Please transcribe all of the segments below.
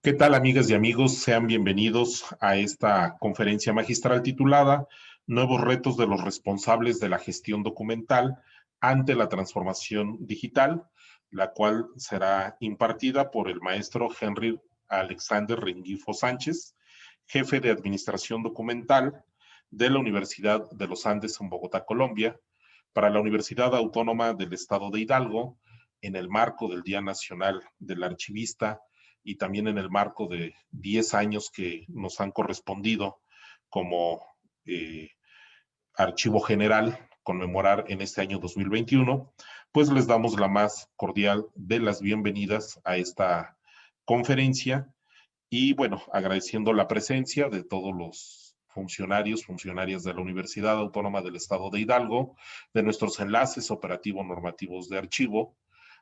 ¿Qué tal, amigas y amigos? Sean bienvenidos a esta conferencia magistral titulada Nuevos retos de los responsables de la gestión documental ante la transformación digital, la cual será impartida por el maestro Henry Alexander Rengifo Sánchez, jefe de Administración Documental de la Universidad de los Andes en Bogotá, Colombia, para la Universidad Autónoma del Estado de Hidalgo, en el marco del Día Nacional del Archivista y también en el marco de 10 años que nos han correspondido como Archivo General conmemorar en este año 2021, pues les damos la más cordial de las bienvenidas a esta conferencia y bueno, agradeciendo la presencia de todos los funcionarios, funcionarias de la Universidad Autónoma del Estado de Hidalgo, de nuestros enlaces operativos normativos de archivo,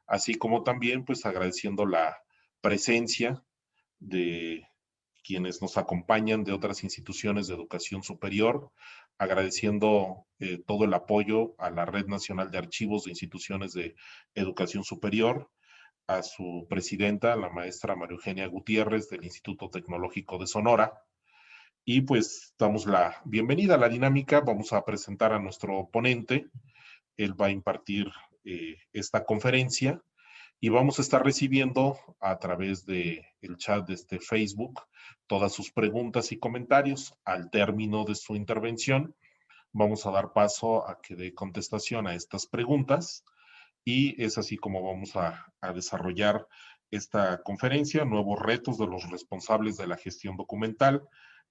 así como también pues agradeciendo la presencia de quienes nos acompañan de otras instituciones de educación superior, agradeciendo todo el apoyo a la Red Nacional de Archivos de Instituciones de Educación Superior, a su presidenta, la maestra María Eugenia Gutiérrez del Instituto Tecnológico de Sonora. Y pues damos la bienvenida a la dinámica. Vamos a presentar a nuestro ponente. Él va a impartir esta conferencia y vamos a estar recibiendo a través del chat de este Facebook todas sus preguntas y comentarios. Al término de su intervención, vamos a dar paso a que dé contestación a estas preguntas y es así como vamos a desarrollar esta conferencia, nuevos retos de los responsables de la gestión documental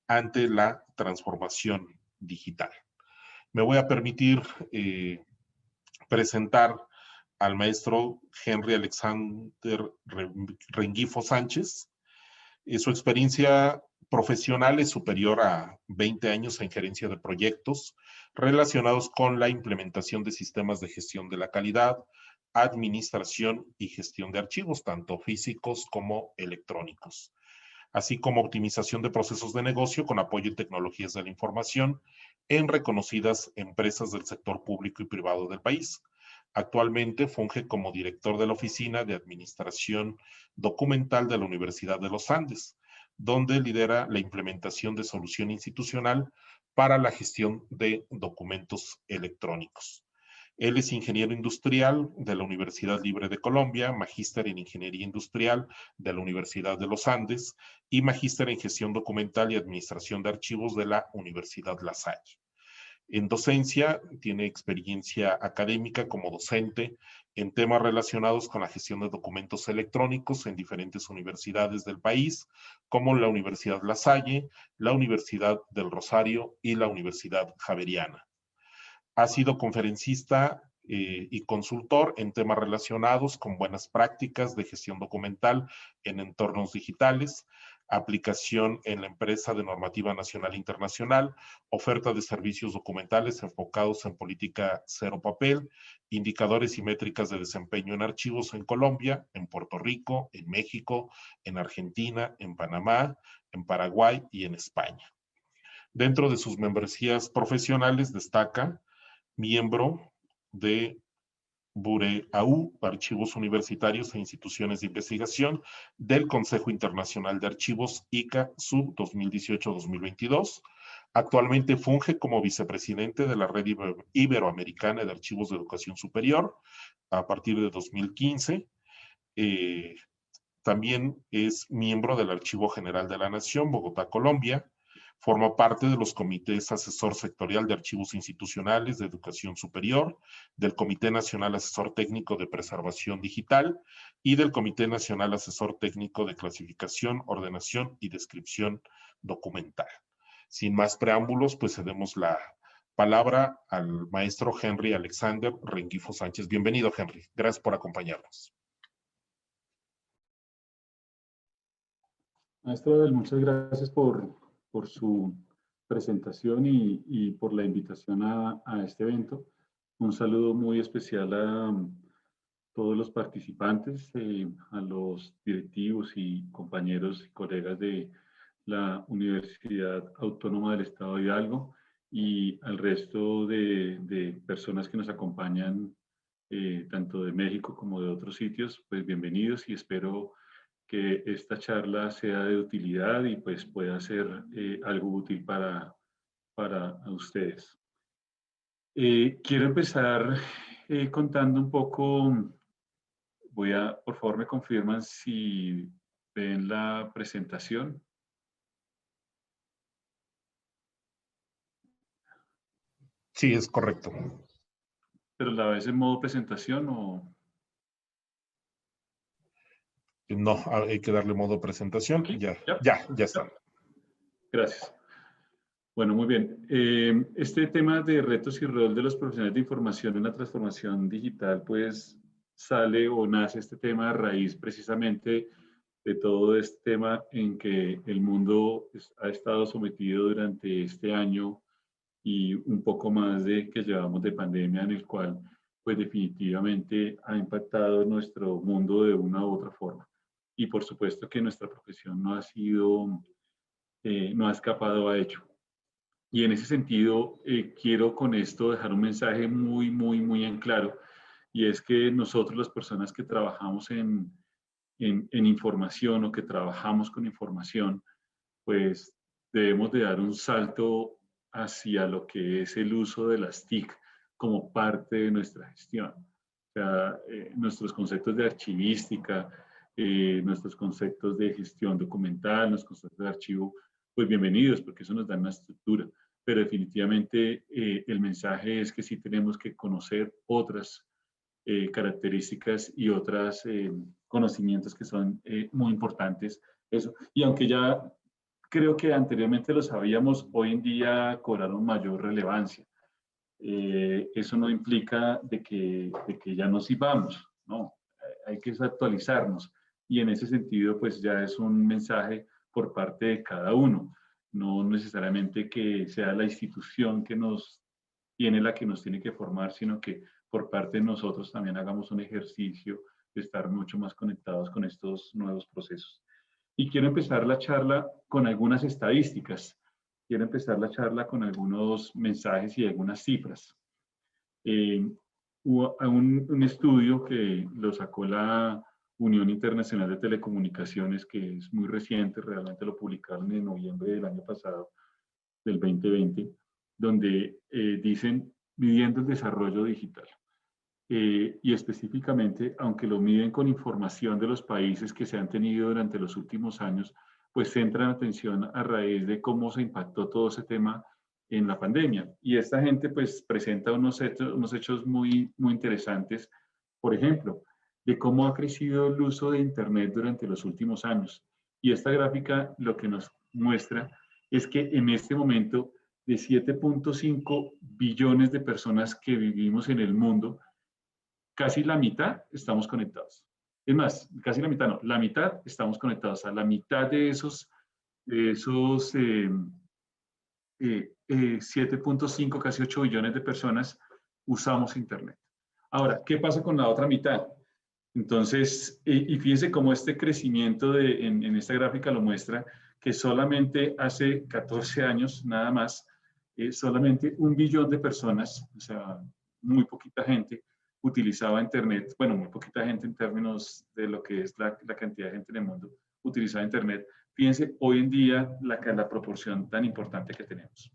ante la transformación digital. Me voy a permitir presentar al maestro Henry Alexander Rengifo Sánchez. Su experiencia profesional es superior a 20 años en gerencia de proyectos relacionados con la implementación de sistemas de gestión de la calidad, administración y gestión de archivos, tanto físicos como electrónicos, así como optimización de procesos de negocio con apoyo en tecnologías de la información en reconocidas empresas del sector público y privado del país. Actualmente funge como director de la Oficina de Administración Documental de la Universidad de los Andes, donde lidera la implementación de solución institucional para la gestión de documentos electrónicos. Él es ingeniero industrial de la Universidad Libre de Colombia, magíster en ingeniería industrial de la Universidad de los Andes y magíster en gestión documental y administración de archivos de la Universidad La Salle. En docencia, tiene experiencia académica como docente en temas relacionados con la gestión de documentos electrónicos en diferentes universidades del país, como la Universidad La Salle, la Universidad del Rosario y la Universidad Javeriana. Ha sido conferencista y consultor en temas relacionados con buenas prácticas de gestión documental en entornos digitales, aplicación en la empresa de normativa nacional e internacional, oferta de servicios documentales enfocados en política cero papel, indicadores y métricas de desempeño en archivos en Colombia, en Puerto Rico, en México, en Argentina, en Panamá, en Paraguay y en España. Dentro de sus membresías profesionales destaca miembro de BUREAU, Archivos Universitarios e Instituciones de Investigación, del Consejo Internacional de Archivos ICA Sub 2018-2022. Actualmente funge como vicepresidente de la Red Iberoamericana de Archivos de Educación Superior a partir de 2015. También es miembro del Archivo General de la Nación, Bogotá, Colombia. Forma parte de los comités asesor sectorial de archivos institucionales de educación superior, del Comité Nacional Asesor Técnico de Preservación Digital y del Comité Nacional Asesor Técnico de Clasificación, Ordenación y Descripción Documental. Sin más preámbulos, pues cedemos la palabra al maestro Henry Alexander Rengifo Sánchez. Bienvenido, Henry. Gracias por acompañarnos. Maestro Abel, muchas gracias por su presentación y por la invitación a este evento. Un saludo muy especial a todos los participantes, a los directivos y compañeros y colegas de la Universidad Autónoma del Estado de Hidalgo y al resto de personas que nos acompañan tanto de México como de otros sitios. Pues bienvenidos y espero que esta charla sea de utilidad y pues pueda ser algo útil para ustedes. Quiero empezar contando un poco, por favor me confirman si ven la presentación. Sí, es correcto. ¿Pero la ves en modo presentación o...? No, hay que darle modo presentación. ¿Aquí? Ya está. Gracias. Bueno, muy bien. Este tema de retos y rol de los profesionales de información en la transformación digital, pues sale o nace este tema a raíz precisamente de todo este tema en que el mundo ha estado sometido durante este año y un poco más de que llevamos de pandemia, en el cual pues definitivamente ha impactado nuestro mundo de una u otra forma. Y por supuesto que nuestra profesión no ha sido, no ha escapado a ello. Y en ese sentido, quiero con esto dejar un mensaje muy en claro, y es que nosotros, las personas que trabajamos en información o que trabajamos con información, pues debemos de dar un salto hacia lo que es el uso de las TIC como parte de nuestra gestión. O sea, nuestros conceptos de archivística, nuestros conceptos de gestión documental, nuestros conceptos de archivo, pues bienvenidos, porque eso nos da una estructura. Pero definitivamente el mensaje es que sí tenemos que conocer otras características y otros conocimientos que son muy importantes. Eso. Y aunque ya creo que anteriormente lo sabíamos, hoy en día cobraron mayor relevancia. Eso no implica de que ya nos íbamos, ¿no? Hay que actualizarnos. Y en ese sentido, pues ya es un mensaje por parte de cada uno. No necesariamente que sea la institución que nos tiene la que nos tiene que formar, sino que por parte de nosotros también hagamos un ejercicio de estar mucho más conectados con estos nuevos procesos. Y quiero empezar la charla con algunas estadísticas. Quiero empezar la charla con algunos mensajes y algunas cifras. Hubo un estudio que lo sacó la Unión Internacional de Telecomunicaciones, que es muy reciente, realmente lo publicaron en noviembre del año pasado, del 2020, donde dicen midiendo el desarrollo digital. Y específicamente, aunque lo miden con información de los países que se han tenido durante los últimos años, pues centran atención a raíz de cómo se impactó todo ese tema en la pandemia. Y esta gente pues presenta unos hechos muy interesantes, por ejemplo, de cómo ha crecido el uso de Internet durante los últimos años. Y esta gráfica lo que nos muestra es que en este momento de 7.5 billones de personas que vivimos en el mundo, casi la mitad estamos conectados. Es más, casi la mitad no, la mitad estamos conectados. A la mitad de esos 7.5, casi 8 billones de personas usamos Internet. Ahora, ¿qué pasa con la otra mitad? Entonces, y fíjense cómo este crecimiento en esta gráfica lo muestra, que solamente hace 14 años, nada más, solamente 1 billón de personas, o sea, muy poquita gente, utilizaba Internet, bueno, muy poquita gente en términos de lo que es la cantidad de gente en el mundo, utilizaba Internet. Fíjense hoy en día la proporción tan importante que tenemos.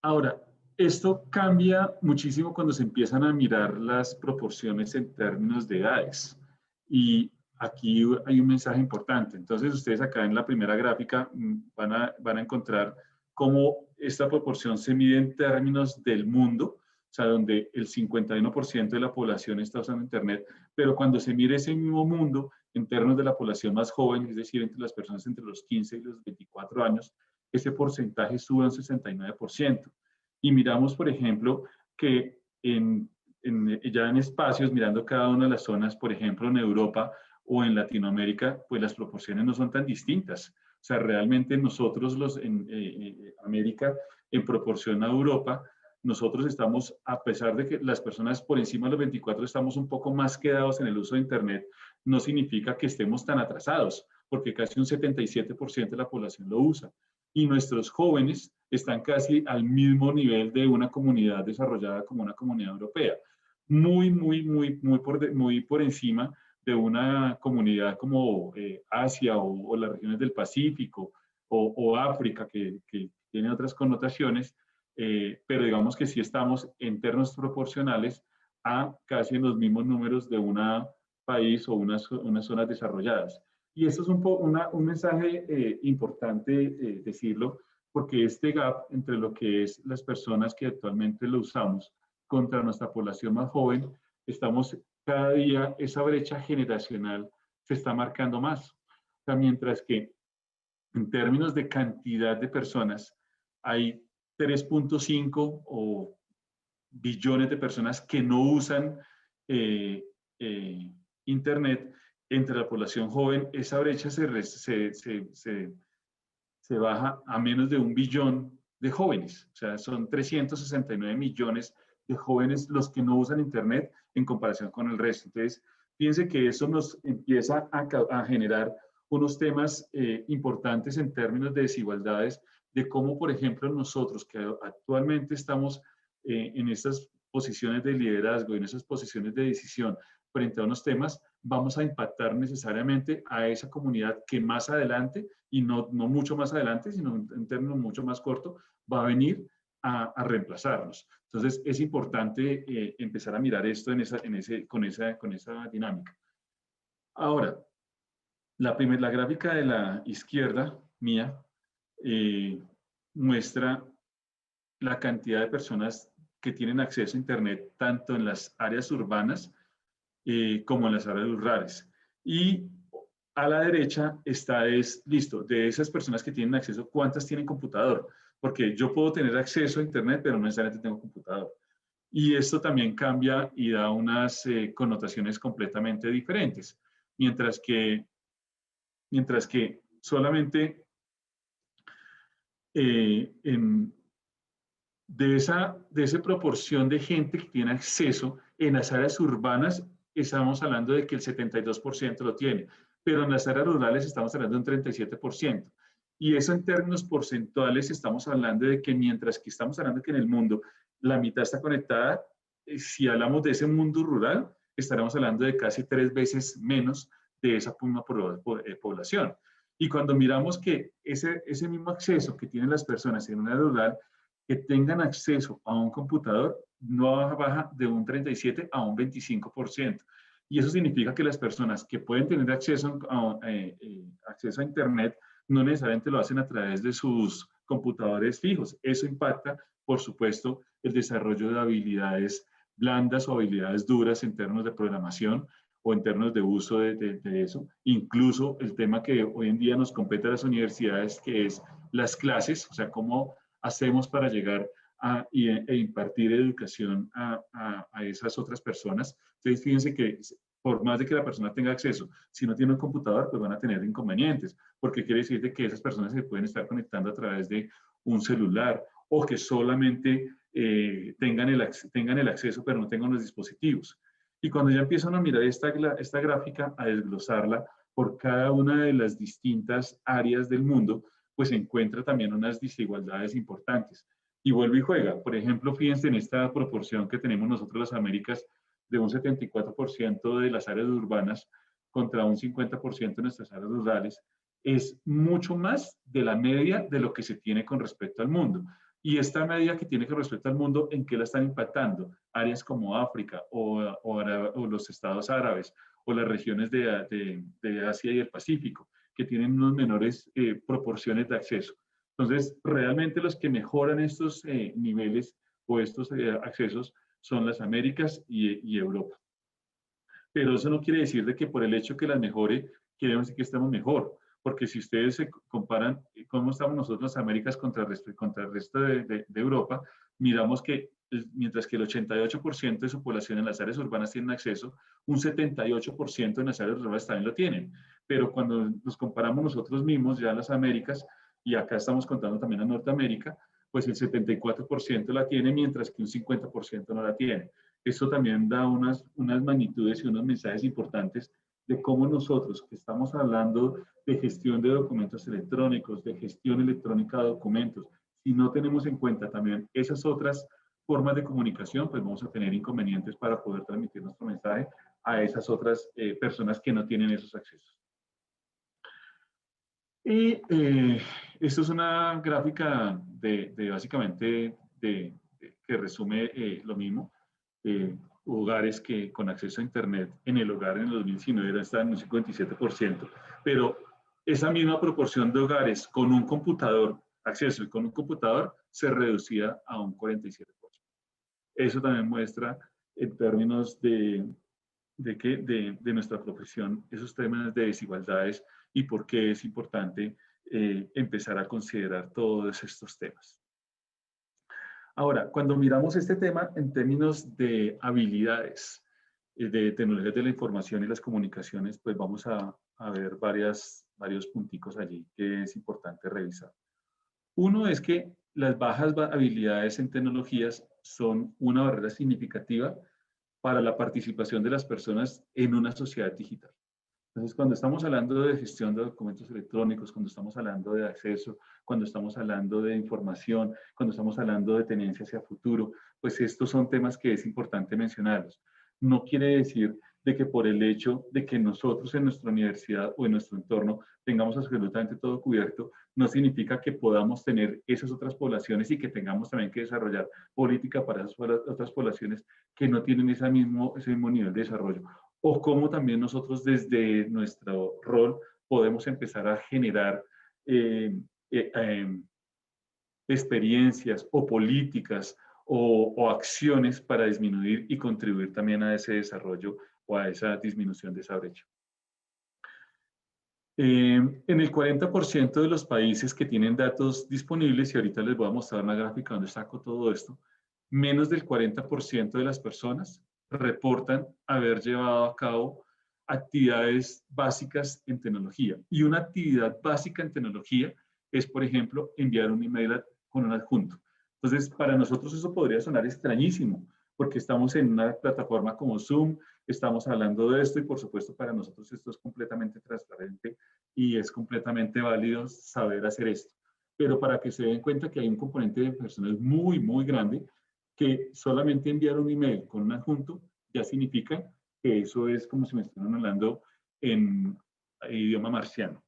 Ahora, esto cambia muchísimo cuando se empiezan a mirar las proporciones en términos de edades. Y aquí hay un mensaje importante. Entonces, ustedes acá en la primera gráfica van a encontrar cómo esta proporción se mide en términos del mundo, o sea, donde el 51% de la población está usando Internet, pero cuando se mire ese mismo mundo en términos de la población más joven, es decir, entre las personas entre los 15 y los 24 años, ese porcentaje sube a un 69%. Y miramos, por ejemplo, que ya en espacios, mirando cada una de las zonas, por ejemplo, en Europa o en Latinoamérica, pues las proporciones no son tan distintas. O sea, realmente nosotros en América, en proporción a Europa, nosotros estamos, a pesar de que las personas por encima de los 24 estamos un poco más quedados en el uso de Internet, no significa que estemos tan atrasados, porque casi un 77% de la población lo usa. Y nuestros jóvenes están casi al mismo nivel de una comunidad desarrollada como una comunidad europea. Muy por encima, de una comunidad como Asia o las regiones del Pacífico o África, que tiene otras connotaciones, pero digamos que sí estamos en términos proporcionales a casi en los mismos números de un país o unas zonas desarrolladas. Y eso es un mensaje importante decirlo, porque este gap entre lo que es las personas que actualmente lo usamos contra nuestra población más joven, estamos cada día, esa brecha generacional se está marcando más. O sea, mientras que en términos de cantidad de personas, hay 3.5 o billones de personas que no usan eh, eh, Internet. Entre la población joven, esa brecha se baja a menos de 1 billón de jóvenes. O sea, son 369 millones de jóvenes los que no usan Internet en comparación con el resto. Entonces, fíjense que eso nos empieza a generar unos temas importantes en términos de desigualdades, de cómo, por ejemplo, nosotros que actualmente estamos en estas posiciones de liderazgo, en esas posiciones de decisión frente a unos temas, vamos a impactar necesariamente a esa comunidad que más adelante, y no mucho más adelante, sino en términos mucho más cortos, va a venir a reemplazarnos. Entonces, es importante empezar a mirar esto con esa dinámica. Ahora, la gráfica de la izquierda mía muestra la cantidad de personas que tienen acceso a Internet tanto en las áreas urbanas como en las áreas rurales. Y a la derecha listo, de esas personas que tienen acceso, ¿cuántas tienen computador? Porque yo puedo tener acceso a Internet, pero no necesariamente tengo computador. Y esto también cambia y da unas connotaciones completamente diferentes. Mientras que solamente de esa proporción de gente que tiene acceso en las áreas urbanas, estamos hablando de que el 72% lo tiene, pero en las áreas rurales estamos hablando de un 37%. Y eso en términos porcentuales estamos hablando de que mientras que estamos hablando de que en el mundo la mitad está conectada, si hablamos de ese mundo rural, estaremos hablando de casi 3 veces menos de esa población. Y cuando miramos que ese mismo acceso que tienen las personas en una rural, que tengan acceso a un computador, no baja de un 37 a un 25%. Y eso significa que las personas que pueden tener acceso a Internet no necesariamente lo hacen a través de sus computadores fijos. Eso impacta, por supuesto, el desarrollo de habilidades blandas o habilidades duras en términos de programación o en términos de uso de eso. Incluso el tema que hoy en día nos compete a las universidades, que es las clases, o sea, cómo hacemos para llegar e impartir educación a esas otras personas. Entonces, fíjense que por más de que la persona tenga acceso, si no tiene un computador, pues van a tener inconvenientes, porque quiere decir de que esas personas se pueden estar conectando a través de un celular o que solamente tengan el acceso, pero no tengan los dispositivos. Y cuando ya empiezan a mirar esta gráfica, a desglosarla por cada una de las distintas áreas del mundo, pues se encuentra también unas desigualdades importantes. Y vuelve y juega. Por ejemplo, fíjense en esta proporción que tenemos nosotros las Américas de un 74% de las áreas urbanas contra un 50% de nuestras áreas rurales. Es mucho más de la media de lo que se tiene con respecto al mundo. Y esta media que tiene con respecto al mundo, ¿en qué la están impactando? Áreas como África o los estados árabes o las regiones de Asia y el Pacífico, que tienen unas menores proporciones de acceso. Entonces, realmente los que mejoran estos niveles o estos accesos son las Américas y Europa. Pero eso no quiere decir de que por el hecho que las mejore, queremos decir que estamos mejor. Porque si ustedes se comparan cómo estamos nosotros las Américas contra el resto de Europa, miramos que mientras que el 88% de su población en las áreas urbanas tienen acceso, un 78% en las áreas rurales también lo tienen. Pero cuando nos comparamos nosotros mismos, ya en las Américas, y acá estamos contando también a Norteamérica, pues el 74% la tiene, mientras que un 50% no la tiene. Esto también da unas magnitudes y unos mensajes importantes de cómo nosotros, que estamos hablando de gestión de documentos electrónicos, de gestión electrónica de documentos, si no tenemos en cuenta también esas otras formas de comunicación, pues vamos a tener inconvenientes para poder transmitir nuestro mensaje a esas otras personas que no tienen esos accesos. Y esto es una gráfica básicamente que resume lo mismo. Hogares que con acceso a Internet en el hogar en el 2019 estaban en un 57%, pero esa misma proporción de hogares con un computador, acceso con un computador, se reducía a un 47%. Eso también muestra en términos de nuestra profesión esos temas de desigualdades y por qué es importante empezar a considerar todos estos temas. Ahora, cuando miramos este tema en términos de habilidades de tecnologías de la información y las comunicaciones, pues vamos a ver varios punticos allí que es importante revisar. Uno es que las bajas habilidades en tecnologías son una barrera significativa para la participación de las personas en una sociedad digital. Entonces, cuando estamos hablando de gestión de documentos electrónicos, cuando estamos hablando de acceso, cuando estamos hablando de información, cuando estamos hablando de tenencia hacia futuro, pues estos son temas que es importante mencionarlos. No quiere decir de que por el hecho de que nosotros en nuestra universidad o en nuestro entorno tengamos absolutamente todo cubierto, no significa que podamos tener esas otras poblaciones y que tengamos también que desarrollar política para esas otras poblaciones que no tienen ese mismo nivel de desarrollo. O cómo también nosotros desde nuestro rol podemos empezar a generar experiencias o políticas o acciones para disminuir y contribuir también a ese desarrollo o a esa disminución de esa brecha. En el 40% de los países que tienen datos disponibles, y ahorita les voy a mostrar una gráfica donde saco todo esto, menos del 40% de las personas reportan haber llevado a cabo actividades básicas en tecnología. Y una actividad básica en tecnología es, por ejemplo, enviar un email con un adjunto. Entonces, para nosotros eso podría sonar extrañísimo, porque estamos en una plataforma como Zoom, estamos hablando de esto y por supuesto para nosotros esto es completamente transparente y es completamente válido saber hacer esto. Pero para que se den cuenta que hay un componente de personas muy, muy grande, que solamente enviar un email con un adjunto ya significa que eso es como si me estuvieran hablando en idioma marciano.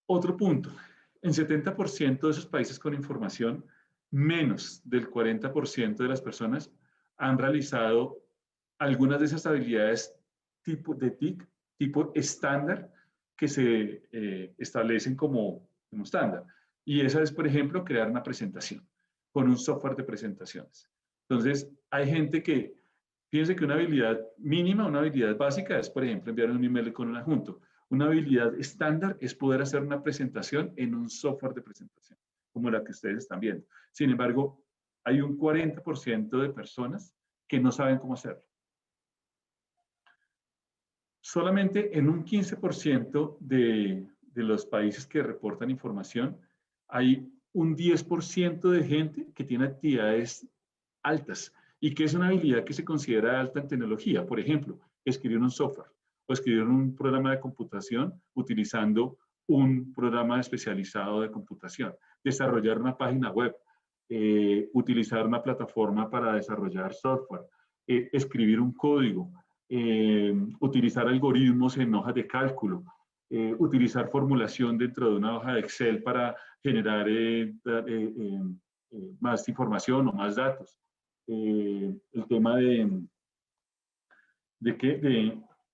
Otro punto, en 70% de esos países con información, menos del 40% de las personas han realizado algunas de esas habilidades tipo de TIC, tipo estándar, que se establecen como estándar. Y esa es, por ejemplo, crear una presentación con un software de presentaciones. Entonces, hay gente que, fíjense que una habilidad mínima, una habilidad básica es, por ejemplo, enviar un email con un adjunto. Una habilidad estándar es poder hacer una presentación en un software de presentación, como la que ustedes están viendo. Sin embargo, hay un 40% de personas que no saben cómo hacerlo. Solamente en un 15% de los países que reportan información, hay un 10% de gente que tiene actividades altas y que es una habilidad que se considera alta en tecnología. Por ejemplo, escribir un software o escribir un programa de computación utilizando un programa especializado de computación, desarrollar una página web, utilizar una plataforma para desarrollar software, escribir un código, utilizar algoritmos en hojas de cálculo, utilizar formulación dentro de una hoja de Excel para generar más información o más datos. El tema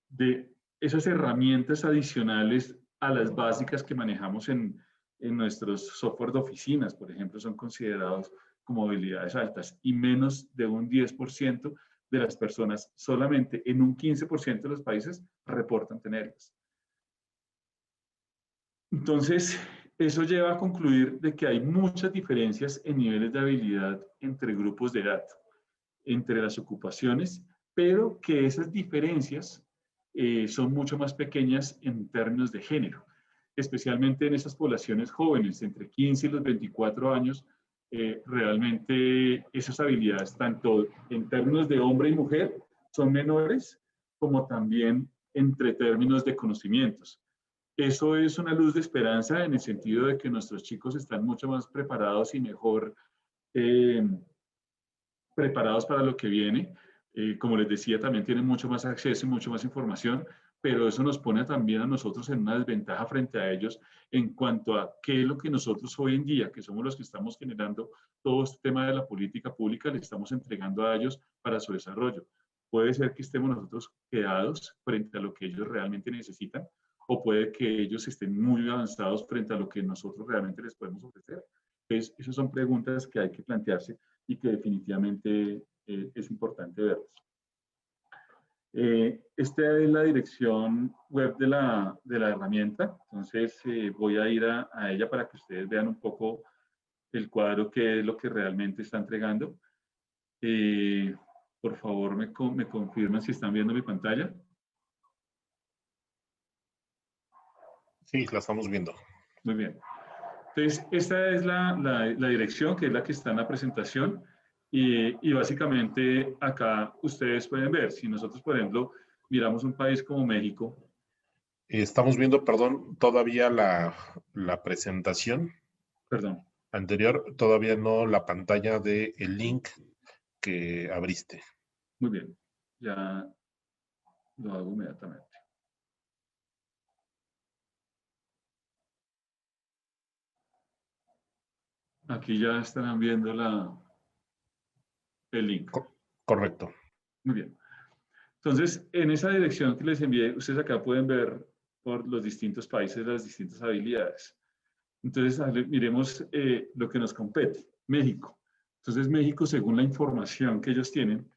de esas herramientas adicionales a las básicas que manejamos en nuestros software de oficinas, por ejemplo, son considerados como habilidades altas y menos de un 10% de las personas, solamente en un 15% de los países, reportan tenerlas. Entonces, eso lleva a concluir de que hay muchas diferencias en niveles de habilidad entre grupos de edad, entre las ocupaciones, pero que esas diferencias son mucho más pequeñas en términos de género, especialmente en esas poblaciones jóvenes, entre 15 y los 24 años, realmente esas habilidades, tanto en términos de hombre y mujer, son menores, como también entre términos de conocimientos. Eso es una luz de esperanza en el sentido de que nuestros chicos están mucho más preparados y mejor preparados para lo que viene. Como les decía, también tienen mucho más acceso y mucho más información, pero eso nos pone también a nosotros en una desventaja frente a ellos en cuanto a qué es lo que nosotros hoy en día, que somos los que estamos generando todo este tema de la política pública, le estamos entregando a ellos para su desarrollo. Puede ser que estemos nosotros quedados frente a lo que ellos realmente necesitan, o puede que ellos estén muy avanzados frente a lo que nosotros realmente les podemos ofrecer. Entonces, esas son preguntas que hay que plantearse y que definitivamente es importante verlas. Esta es la dirección web de la herramienta, entonces voy a ir a ella para que ustedes vean un poco el cuadro, qué es lo que realmente está entregando. Por favor, me confirman si están viendo mi pantalla. Sí, la estamos viendo. Muy bien. Entonces, esta es la dirección, que es la que está en la presentación. Y básicamente acá ustedes pueden ver, si nosotros, por ejemplo, miramos un país como México. Estamos viendo, perdón, todavía la presentación. Perdón. Anterior, todavía no la pantalla del link que abriste. Muy bien, ya lo hago inmediatamente. Aquí ya estarán viendo el link. Correcto. Muy bien. Entonces, en esa dirección que les envié, ustedes acá pueden ver por los distintos países las distintas habilidades. Entonces, miremos lo que nos compete, México. Entonces, México, según la información que ellos tienen,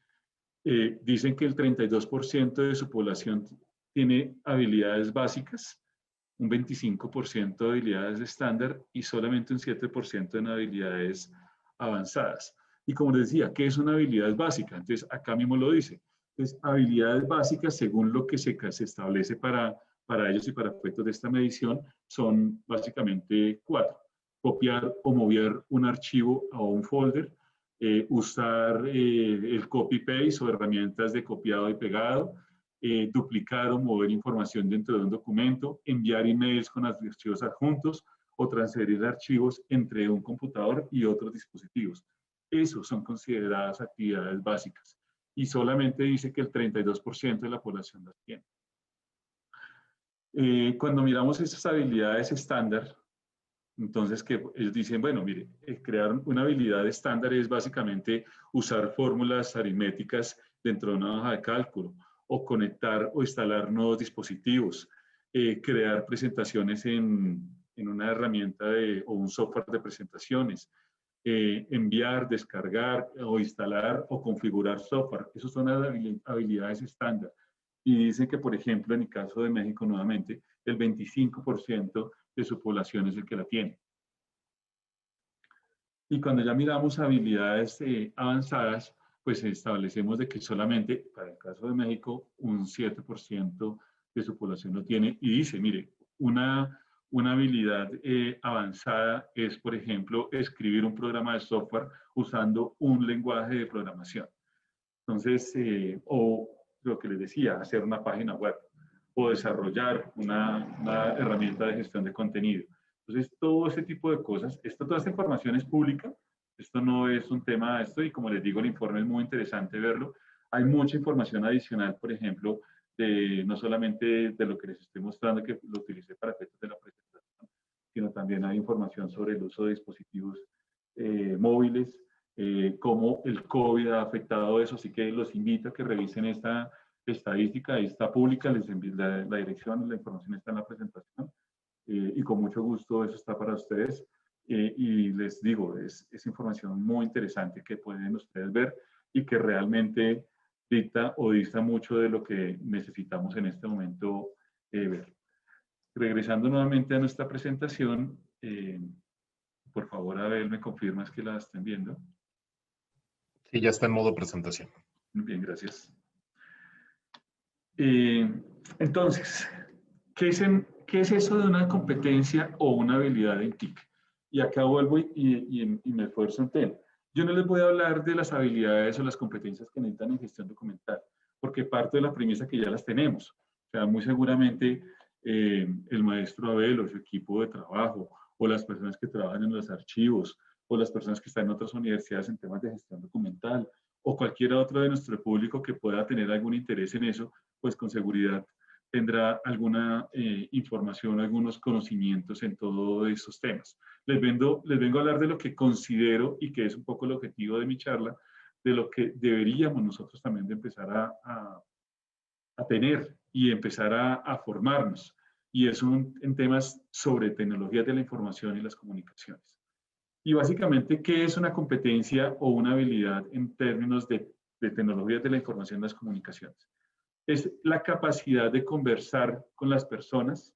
dicen que el 32% de su población tiene habilidades básicas, un 25% de habilidades estándar y solamente un 7% en habilidades avanzadas. Y como les decía, ¿qué es una habilidad básica? Entonces, acá mismo lo dice. Entonces, habilidades básicas, según lo que se establece para ellos y para efectos de esta medición, son básicamente 4. Copiar o mover un archivo a un folder, usar el copy-paste o herramientas de copiado y pegado, duplicar o mover información dentro de un documento, enviar emails con archivos adjuntos o transferir archivos entre un computador y otros dispositivos. Esos son consideradas actividades básicas y solamente dice que el 32% de la población las tiene. Cuando miramos esas habilidades estándar, entonces que ellos dicen, bueno, mire, crear una habilidad estándar es básicamente usar fórmulas aritméticas dentro de una hoja de cálculo, o conectar o instalar nuevos dispositivos, crear presentaciones en una herramienta o un software de presentaciones, enviar, descargar o instalar o configurar software. Esas son las habilidades estándar. Y dicen que, por ejemplo, en el caso de México, nuevamente, el 25% de su población es el que la tiene. Y cuando ya miramos habilidades avanzadas, pues establecemos de que solamente, para el caso de México, un 7% de su población lo tiene. Y dice, mire, una habilidad avanzada es, por ejemplo, escribir un programa de software usando un lenguaje de programación. Entonces, o lo que les decía, hacer una página web o desarrollar una herramienta de gestión de contenido. Entonces, todo ese tipo de cosas, toda esta información es pública, esto no es un tema de esto, y como les digo, el informe es muy interesante verlo. Hay mucha información adicional, por ejemplo, no solamente de lo que les estoy mostrando, que lo utilicé para efectos de la presentación, sino también hay información sobre el uso de dispositivos móviles, cómo el COVID ha afectado eso, así que los invito a que revisen esta estadística, ahí está pública, les envío la dirección, la información está en la presentación, y con mucho gusto eso está para ustedes. Y les digo, es información muy interesante que pueden ustedes ver y que realmente dicta o dista mucho de lo que necesitamos en este momento ver. Regresando nuevamente a nuestra presentación, por favor, Abel, ¿me confirmas que la estén viendo? Sí, ya está en modo presentación. Muy bien, gracias. Entonces, ¿qué es eso de una competencia o una habilidad en TIC? Y acá vuelvo y me esfuerzo en tema. Yo no les voy a hablar de las habilidades o las competencias que necesitan en gestión documental, porque parto de la premisa que ya las tenemos. O sea, muy seguramente el maestro Abel o su equipo de trabajo, o las personas que trabajan en los archivos, o las personas que están en otras universidades en temas de gestión documental, o cualquier otro de nuestro público que pueda tener algún interés en eso, pues con seguridad tendrá alguna información, algunos conocimientos en todos esos temas. Les vengo a hablar de lo que considero y que es un poco el objetivo de mi charla, de lo que deberíamos nosotros también de empezar a tener y empezar a formarnos. Y es en temas sobre tecnologías de la información y las comunicaciones. Y básicamente, ¿qué es una competencia o una habilidad en términos de tecnologías de la información y las comunicaciones? Es la capacidad de conversar con las personas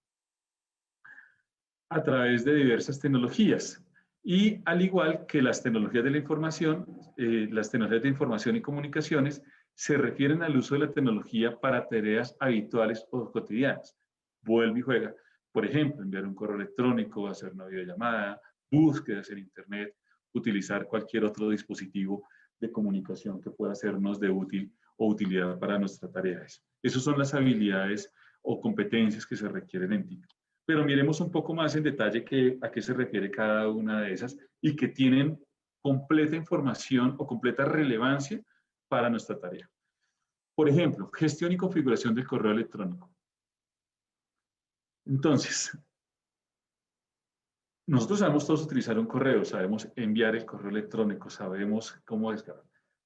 a través de diversas tecnologías. Y al igual que las tecnologías de la información, las tecnologías de información y comunicaciones se refieren al uso de la tecnología para tareas habituales o cotidianas. Vuelve y juega. Por ejemplo, enviar un correo electrónico, hacer una videollamada, búsquedas en Internet, utilizar cualquier otro dispositivo de comunicación que pueda sernos de útil o utilidad para nuestras tareas. Esas son las habilidades o competencias que se requieren en TIC. Pero miremos un poco más en detalle a qué se refiere cada una de esas y que tienen completa información o completa relevancia para nuestra tarea. Por ejemplo, gestión y configuración del correo electrónico. Entonces, nosotros sabemos todos utilizar un correo, sabemos enviar el correo electrónico, sabemos cómo descargar.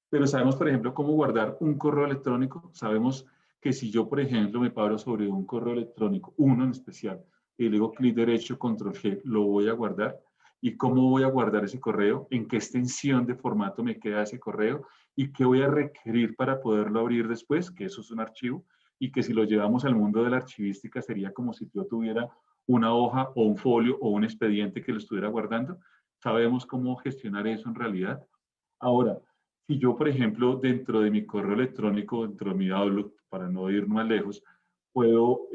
Pero sabemos, por ejemplo, cómo guardar un correo electrónico. Sabemos que si yo, por ejemplo, me paro sobre un correo electrónico, uno en especial, y le digo clic derecho, control G, lo voy a guardar. ¿Y cómo voy a guardar ese correo? ¿En qué extensión de formato me queda ese correo? ¿Y qué voy a requerir para poderlo abrir después? Que eso es un archivo. Y que si lo llevamos al mundo de la archivística sería como si yo tuviera una hoja o un folio o un expediente que lo estuviera guardando. Sabemos cómo gestionar eso en realidad. Ahora, si yo, por ejemplo, dentro de mi correo electrónico, dentro de mi Outlook, para no ir más lejos, puedo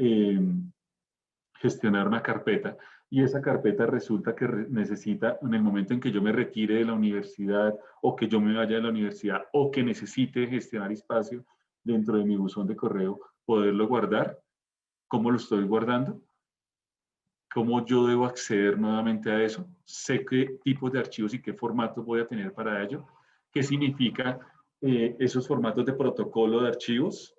gestionar una carpeta y esa carpeta resulta que necesita, en el momento en que yo me retire de la universidad o que yo me vaya de la universidad o que necesite gestionar espacio dentro de mi buzón de correo, poderlo guardar. ¿Cómo lo estoy guardando? ¿Cómo yo debo acceder nuevamente a eso? Sé qué tipos de archivos y qué formatos voy a tener para ello. ¿Qué significa esos formatos de protocolo de archivos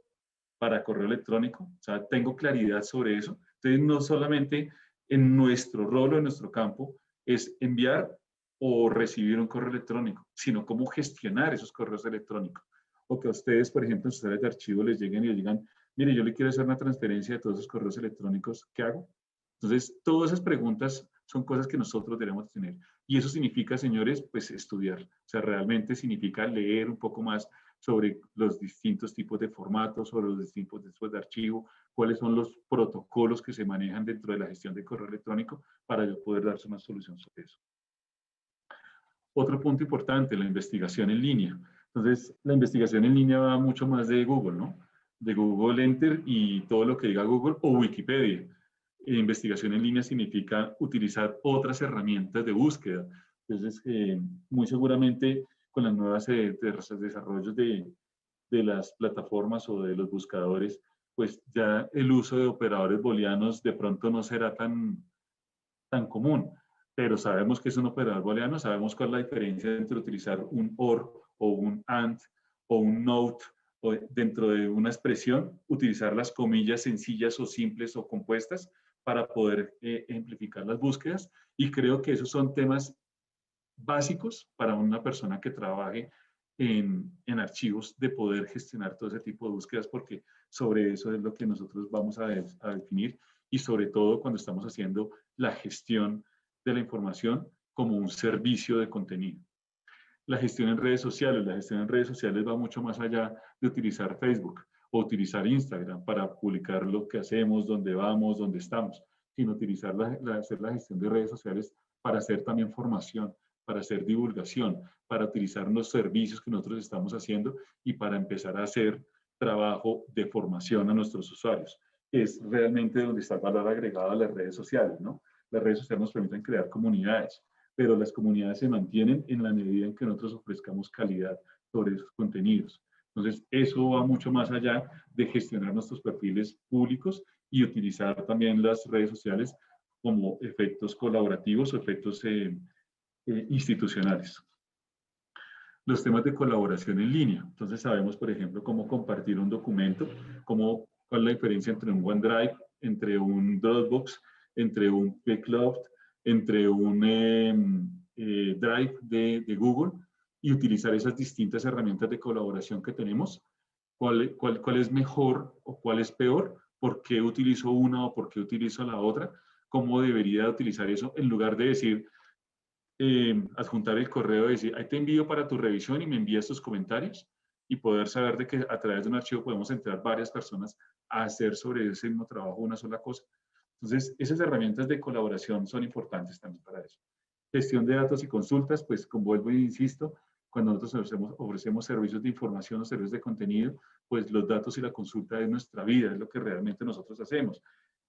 para correo electrónico? O sea, tengo claridad sobre eso. Entonces, no solamente en nuestro rol o en nuestro campo es enviar o recibir un correo electrónico, sino cómo gestionar esos correos electrónicos. O que a ustedes, por ejemplo, en sus áreas de archivo les lleguen y les digan, mire, yo le quiero hacer una transferencia de todos esos correos electrónicos, ¿qué hago? Entonces, todas esas preguntas son cosas que nosotros debemos tener. Y eso significa, señores, pues estudiar. O sea, realmente significa leer un poco más sobre los distintos tipos de formatos, sobre los distintos tipos de archivo, cuáles son los protocolos que se manejan dentro de la gestión de correo electrónico para yo poder darse una solución sobre eso. Otro punto importante, la investigación en línea. Entonces, la investigación en línea va mucho más de Google, ¿no? De Google Enter y todo lo que diga Google o Wikipedia. Investigación en línea significa utilizar otras herramientas de búsqueda. Entonces, muy seguramente con las nuevas desarrollos de las plataformas o de los buscadores, pues ya el uso de operadores booleanos de pronto no será tan común, pero sabemos que es un operador booleano, sabemos cuál es la diferencia entre utilizar un OR o un AND o un NOT o dentro de una expresión, utilizar las comillas sencillas o simples o compuestas para poder ejemplificar las búsquedas, y creo que esos son temas básicos para una persona que trabaje en archivos, de poder gestionar todo ese tipo de búsquedas, porque sobre eso es lo que nosotros vamos a definir, y sobre todo cuando estamos haciendo la gestión de la información como un servicio de contenido. La gestión en redes sociales. La gestión en redes sociales va mucho más allá de utilizar Facebook o utilizar Instagram para publicar lo que hacemos, dónde vamos, dónde estamos, sino utilizar hacer la gestión de redes sociales para hacer también formación, para hacer divulgación, para utilizar los servicios que nosotros estamos haciendo y para empezar a hacer trabajo de formación a nuestros usuarios. Es realmente donde está el valor agregado a las redes sociales, ¿no? Las redes sociales nos permiten crear comunidades, pero las comunidades se mantienen en la medida en que nosotros ofrezcamos calidad sobre esos contenidos. Entonces, eso va mucho más allá de gestionar nuestros perfiles públicos y utilizar también las redes sociales como efectos colaborativos o efectos institucionales. Los temas de colaboración en línea. Entonces sabemos, por ejemplo, cómo compartir un documento, cuál es la diferencia entre un OneDrive, entre un Dropbox, entre un Cloud, entre un Drive de Google, y utilizar esas distintas herramientas de colaboración que tenemos. ¿Cuál es mejor o cuál es peor? ¿Por qué utilizo una o por qué utilizo la otra? ¿Cómo debería utilizar eso? En lugar de decir, adjuntar el correo y decir, ahí te envío para tu revisión y me envías tus comentarios, y poder saber de que a través de un archivo podemos entrar varias personas a hacer sobre ese mismo trabajo una sola cosa. Entonces, esas herramientas de colaboración son importantes también para eso. Gestión de datos y consultas, pues como vuelvo e insisto, cuando nosotros ofrecemos servicios de información o servicios de contenido, pues los datos y la consulta es nuestra vida, es lo que realmente nosotros hacemos.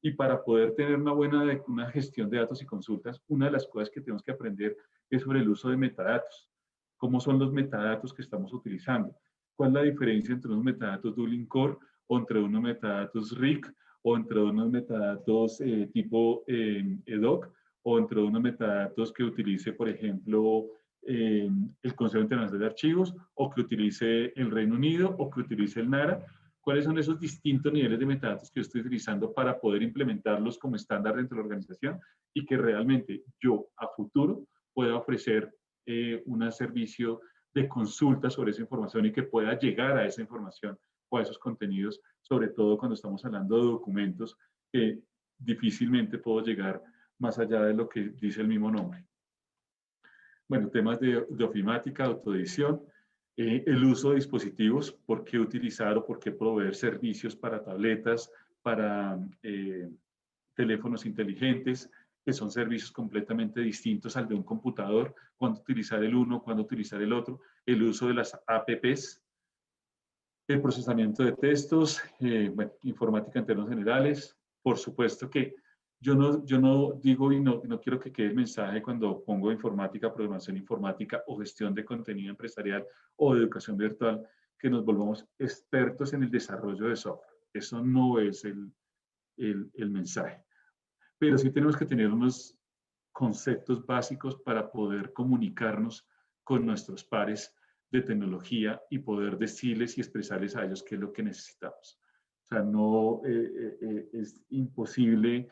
Y para poder tener una gestión de datos y consultas, una de las cosas que tenemos que aprender es sobre el uso de metadatos. ¿Cómo son los metadatos que estamos utilizando? ¿Cuál es la diferencia entre unos metadatos Dublin Core o entre unos metadatos RIC o entre unos metadatos tipo EDOC o entre unos metadatos que utilice, por ejemplo, el Consejo Internacional de Archivos, o que utilice el Reino Unido, o que utilice el NARA? ¿Cuáles son esos distintos niveles de metadatos que yo estoy utilizando para poder implementarlos como estándar dentro de la organización y que realmente yo a futuro pueda ofrecer un servicio de consulta sobre esa información y que pueda llegar a esa información o a esos contenidos, sobre todo cuando estamos hablando de documentos que difícilmente puedo llegar más allá de lo que dice el mismo nombre? Bueno, temas de ofimática, autoedición, el uso de dispositivos, por qué utilizar o por qué proveer servicios para tabletas, para teléfonos inteligentes, que son servicios completamente distintos al de un computador, cuándo utilizar el uno, cuándo utilizar el otro, el uso de las APPs, el procesamiento de textos, bueno, informática en términos generales. Por supuesto que yo no digo y no quiero que quede el mensaje cuando pongo informática, programación informática o gestión de contenido empresarial o de educación virtual, que nos volvamos expertos en el desarrollo de software. Eso no es el mensaje. Pero sí tenemos que tener unos conceptos básicos para poder comunicarnos con nuestros pares de tecnología y poder decirles y expresarles a ellos qué es lo que necesitamos. O sea, no es imposible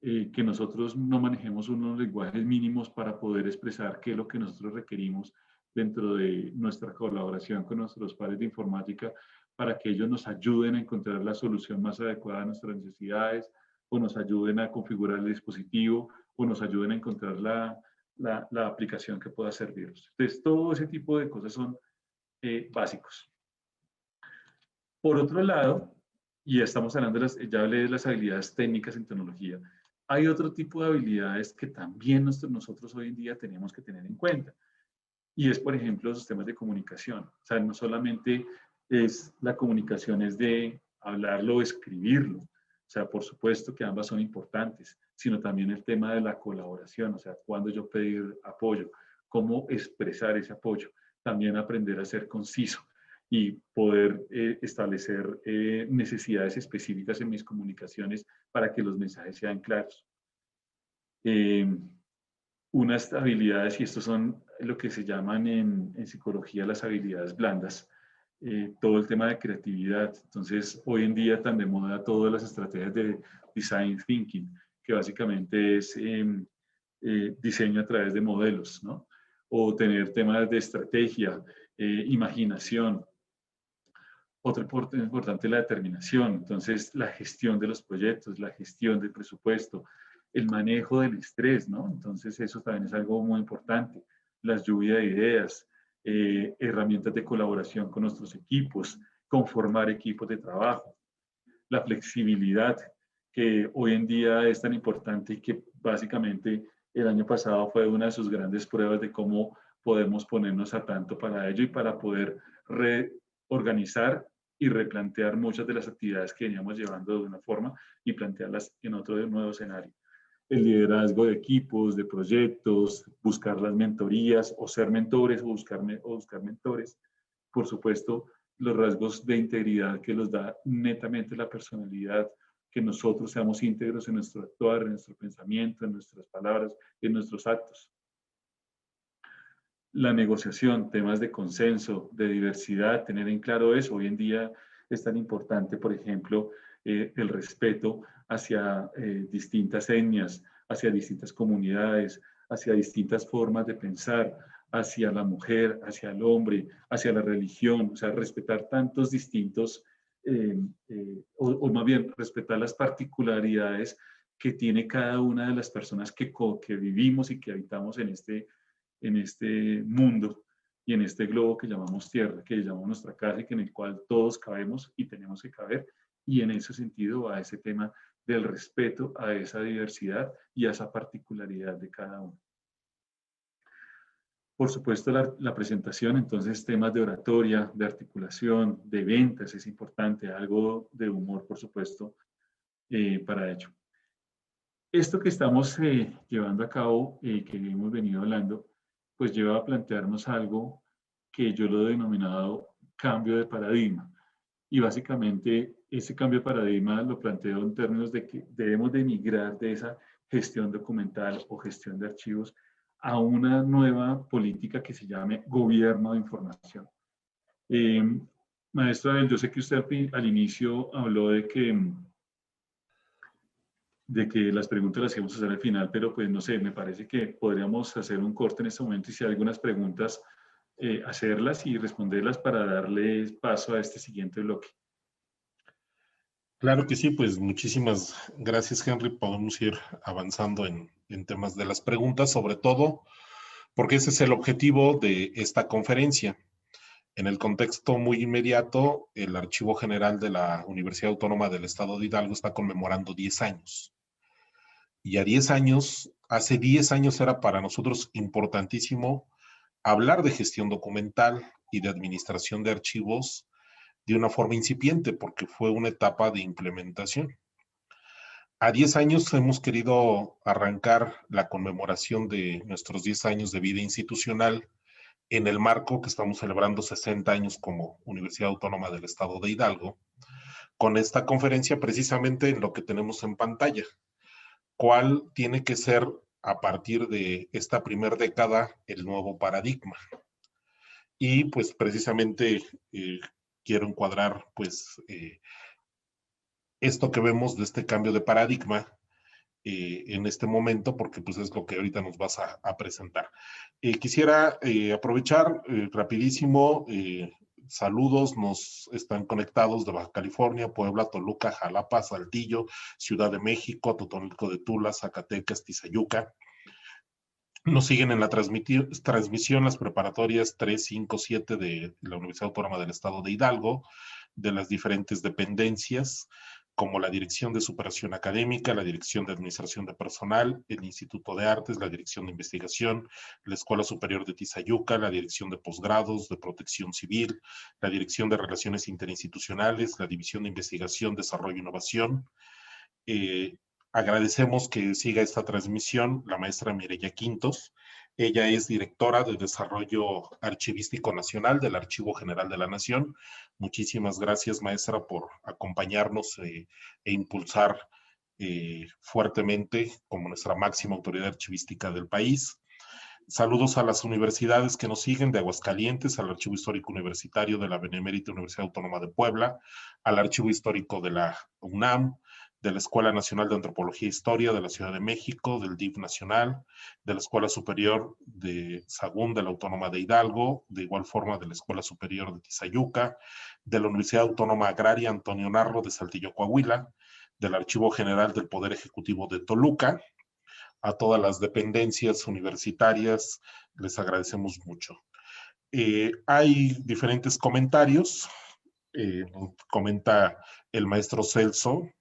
que nosotros no manejemos unos lenguajes mínimos para poder expresar qué es lo que nosotros requerimos dentro de nuestra colaboración con nuestros pares de informática, para que ellos nos ayuden a encontrar la solución más adecuada a nuestras necesidades, o nos ayuden a configurar el dispositivo, o nos ayuden a encontrar la aplicación que pueda servirnos. Entonces, todo ese tipo de cosas son básicos. Por otro lado, y estamos hablando ya hablé de las habilidades técnicas en tecnología, hay otro tipo de habilidades que también nosotros hoy en día tenemos que tener en cuenta. Y es, por ejemplo, los sistemas de comunicación. O sea, no solamente es la comunicación, es de hablarlo o escribirlo. O sea, por supuesto que ambas son importantes, sino también el tema de la colaboración. O sea, cuando yo pedir apoyo, cómo expresar ese apoyo. También aprender a ser conciso y poder establecer necesidades específicas en mis comunicaciones para que los mensajes sean claros. Unas habilidades, y estos son lo que se llaman en psicología las habilidades blandas, todo el tema de creatividad. Entonces, hoy en día tan de moda todas las estrategias de design thinking, que básicamente es diseño a través de modelos, ¿no? O tener temas de estrategia, imaginación. Otro importante es la determinación. Entonces, la gestión de los proyectos, la gestión del presupuesto, el manejo del estrés, ¿no? Entonces, eso también es algo muy importante. Las lluvias de ideas, herramientas de colaboración con nuestros equipos, conformar equipos de trabajo. La flexibilidad, que hoy en día es tan importante y que básicamente el año pasado fue una de sus grandes pruebas de cómo podemos ponernos a tanto para ello y para poder reorganizar y replantear muchas de las actividades que veníamos llevando de una forma y plantearlas en otro nuevo escenario. El liderazgo de equipos, de proyectos, buscar las mentorías o ser mentores o buscar mentores. Por supuesto, los rasgos de integridad que los da netamente la personalidad, que nosotros seamos íntegros en nuestro actuar, en nuestro pensamiento, en nuestras palabras, en nuestros actos. La negociación, temas de consenso, de diversidad, tener en claro eso. Hoy en día es tan importante, por ejemplo, el respeto hacia distintas etnias, hacia distintas comunidades, hacia distintas formas de pensar, hacia la mujer, hacia el hombre, hacia la religión, o sea, respetar tantos distintos, o más bien respetar las particularidades que tiene cada una de las personas que vivimos y que habitamos en este mundo y en este globo que llamamos Tierra, que llamamos nuestra casa y que en el cual todos cabemos y tenemos que caber. Y en ese sentido a ese tema del respeto a esa diversidad y a esa particularidad de cada uno. Por supuesto, la presentación, entonces temas de oratoria, de articulación, de ventas es importante, algo de humor, por supuesto, para ello. Esto que estamos llevando a cabo, que hemos venido hablando, pues lleva a plantearnos algo que yo lo he denominado cambio de paradigma. Y básicamente ese cambio de paradigma lo planteo en términos de que debemos de migrar de esa gestión documental o gestión de archivos a una nueva política que se llame gobierno de información. Maestra Abel, yo sé que usted al inicio habló de que las preguntas las íbamos a hacer al final, pero pues no sé, me parece que podríamos hacer un corte en este momento y si hay algunas preguntas, hacerlas y responderlas para darle paso a este siguiente bloque. Claro que sí, pues muchísimas gracias, Henry. Podemos ir avanzando en temas de las preguntas, sobre todo porque ese es el objetivo de esta conferencia. En el contexto muy inmediato, el Archivo General de la Universidad Autónoma del Estado de Hidalgo está conmemorando 10 años. Y a 10 años, hace 10 años era para nosotros importantísimo hablar de gestión documental y de administración de archivos de una forma incipiente, porque fue una etapa de implementación. A 10 años hemos querido arrancar la conmemoración de nuestros 10 años de vida institucional en el marco que estamos celebrando 60 años como Universidad Autónoma del Estado de Hidalgo, con esta conferencia precisamente en lo que tenemos en pantalla. ¿Cuál tiene que ser a partir de esta primera década el nuevo paradigma? Y pues precisamente quiero encuadrar pues esto que vemos de este cambio de paradigma en este momento, porque pues es lo que ahorita nos vas a presentar. Quisiera aprovechar rapidísimo, saludos, nos están conectados de Baja California, Puebla, Toluca, Jalapa, Saltillo, Ciudad de México, Totonilco de Tula, Zacatecas, Tizayuca. Nos siguen en la transmisión las preparatorias 3, 5, 7 de la Universidad Autónoma del Estado de Hidalgo, de las diferentes dependencias, como la Dirección de Superación Académica, la Dirección de Administración de Personal, el Instituto de Artes, la Dirección de Investigación, la Escuela Superior de Tizayuca, la Dirección de Posgrados, de Protección Civil, la Dirección de Relaciones Interinstitucionales, la División de Investigación, Desarrollo e Innovación. Agradecemos que siga esta transmisión la maestra Mireya Quintos. Ella es directora de Desarrollo Archivístico Nacional del Archivo General de la Nación. Muchísimas gracias, maestra, por acompañarnos e impulsar fuertemente como nuestra máxima autoridad archivística del país. Saludos a las universidades que nos siguen de Aguascalientes, al Archivo Histórico Universitario de la Benemérita Universidad Autónoma de Puebla, al Archivo Histórico de la UNAM, de la Escuela Nacional de Antropología e Historia de la Ciudad de México, del DIF Nacional, de la Escuela Superior de Sagún de la Autónoma de Hidalgo, de igual forma de la Escuela Superior de Tizayuca, de la Universidad Autónoma Agraria Antonio Narro de Saltillo, Coahuila, del Archivo General del Poder Ejecutivo de Toluca. A todas las dependencias universitarias les agradecemos mucho. Hay diferentes comentarios. Comenta el maestro Celso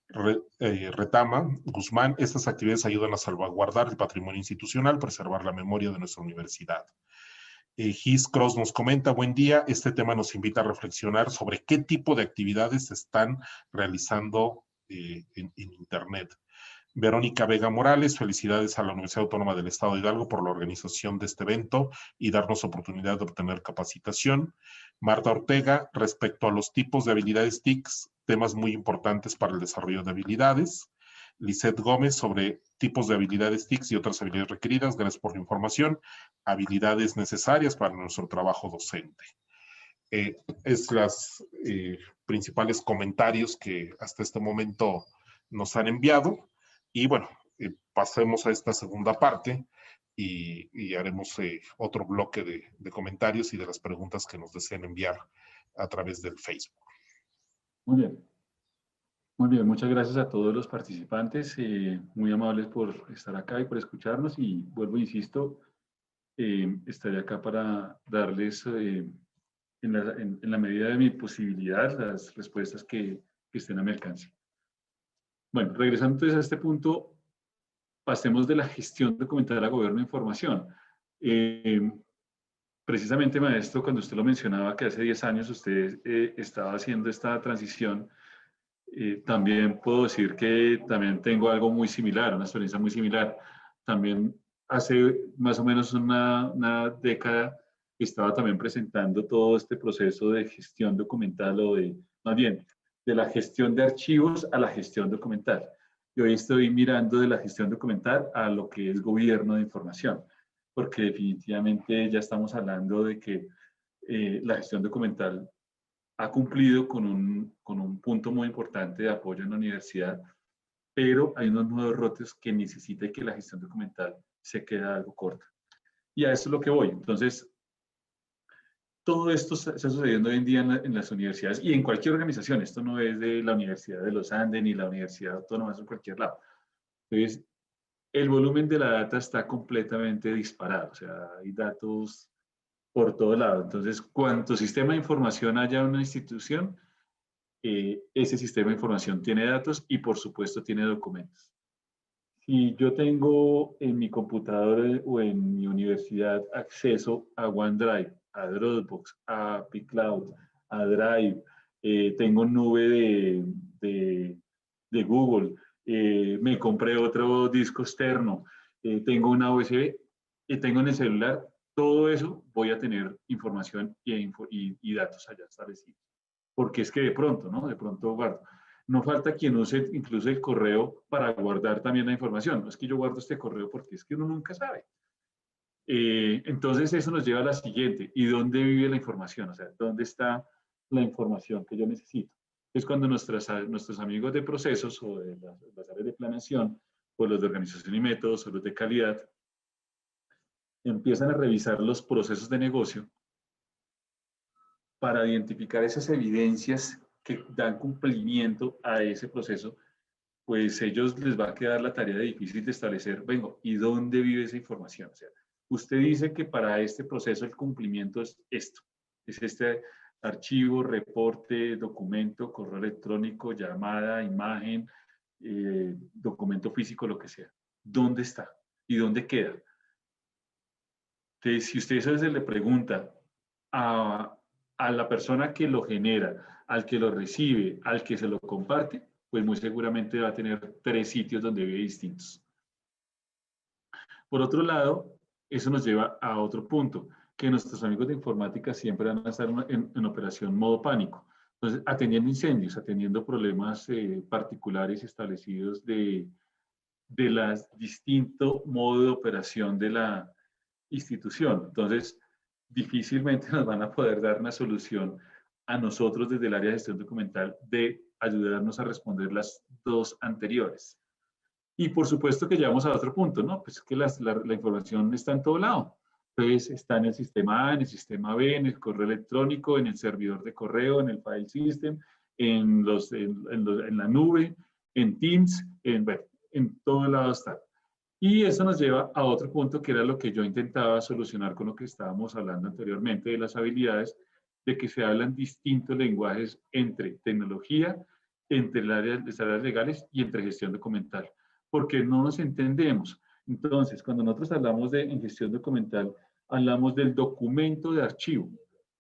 Retama Guzmán: estas actividades ayudan a salvaguardar el patrimonio institucional, preservar la memoria de nuestra universidad. Gis Cross nos comenta: buen día, este tema nos invita a reflexionar sobre qué tipo de actividades se están realizando en Internet. Verónica Vega Morales: felicidades a la Universidad Autónoma del Estado de Hidalgo por la organización de este evento y darnos oportunidad de obtener capacitación. Marta Ortega: respecto a los tipos de habilidades TICs, temas muy importantes para el desarrollo de habilidades. Lisette Gómez sobre tipos de habilidades TICs y otras habilidades requeridas. Gracias por la información. Habilidades necesarias para nuestro trabajo docente. Es los principales comentarios que hasta este momento nos han enviado. Y bueno, pasemos a esta segunda parte y haremos otro bloque de comentarios y de las preguntas que nos deseen enviar a través del Facebook. Muy bien. Muy bien, muchas gracias a todos los participantes, muy amables por estar acá y por escucharnos, y vuelvo, insisto, estaré acá para darles en la medida de mi posibilidad las respuestas que estén a mi alcance. Bueno, regresando entonces a este punto, pasemos de la gestión documental a gobierno de información. Precisamente, maestro, cuando usted lo mencionaba, que hace 10 años usted estaba haciendo esta transición, también puedo decir que también tengo algo muy similar, una experiencia muy similar. También hace más o menos una década estaba también presentando todo este proceso de gestión documental, o de, más bien, de la gestión de archivos a la gestión documental. Y hoy estoy mirando de la gestión documental a lo que es gobierno de información, porque definitivamente ya estamos hablando de que la gestión documental ha cumplido con un punto muy importante de apoyo en la universidad, pero hay unos nuevos retos que necesita que la gestión documental se quede algo corta. Y a eso es lo que voy. Entonces, todo esto está sucediendo hoy en día en las universidades y en cualquier organización. Esto no es de la Universidad de los Andes ni la Universidad Autónoma, es en cualquier lado. Entonces, el volumen de la data está completamente disparado. O sea, hay datos por todo lado. Entonces, cuanto sistema de información haya en una institución, ese sistema de información tiene datos y, por supuesto, tiene documentos. Si yo tengo en mi computador o en mi universidad acceso a OneDrive, a Dropbox, a pCloud, a Drive, tengo nube de Google, me compré otro disco externo, tengo una USB y tengo en el celular, todo eso voy a tener información y datos allá establecidos. Porque es que de pronto, ¿no? De pronto guardo. No falta quien use incluso el correo para guardar también la información. No es que yo guardo este correo porque es que uno nunca sabe. Entonces eso nos lleva a la siguiente. ¿Y dónde vive la información? O sea, ¿dónde está la información que yo necesito? Es cuando nuestros amigos de procesos o de las áreas de planeación, o los de organización y métodos, o los de calidad, empiezan a revisar los procesos de negocio para identificar esas evidencias que dan cumplimiento a ese proceso, pues ellos les va a quedar la tarea difícil de establecer, vengo, ¿y dónde vive esa información? O sea, usted dice que para este proceso el cumplimiento es esto, es este archivo, reporte, documento, correo electrónico, llamada, imagen, documento físico, lo que sea. ¿Dónde está? ¿Y dónde queda? Entonces, si usted eso se le pregunta a la persona que lo genera, al que lo recibe, al que se lo comparte, pues muy seguramente va a tener 3 sitios donde vive distintos. Por otro lado, eso nos lleva a otro punto, que nuestros amigos de informática siempre van a estar en operación modo pánico. Entonces, atendiendo incendios, atendiendo problemas particulares establecidos de las distinto modo de operación de la institución. Entonces, difícilmente nos van a poder dar una solución a nosotros desde el área de gestión documental de ayudarnos a responder las dos anteriores. Y por supuesto que llegamos a otro punto, ¿no? Pues es que la información está en todo lado. Entonces, está en el sistema A, en el sistema B, en el correo electrónico, en el servidor de correo, en el file system, en la nube, en Teams, bueno, en todo lado está. Y eso nos lleva a otro punto que era lo que yo intentaba solucionar con lo que estábamos hablando anteriormente de las habilidades, de que se hablan distintos lenguajes entre tecnología, entre las áreas legales y entre gestión documental, porque no nos entendemos. Entonces, cuando nosotros hablamos en gestión documental, hablamos del documento de archivo.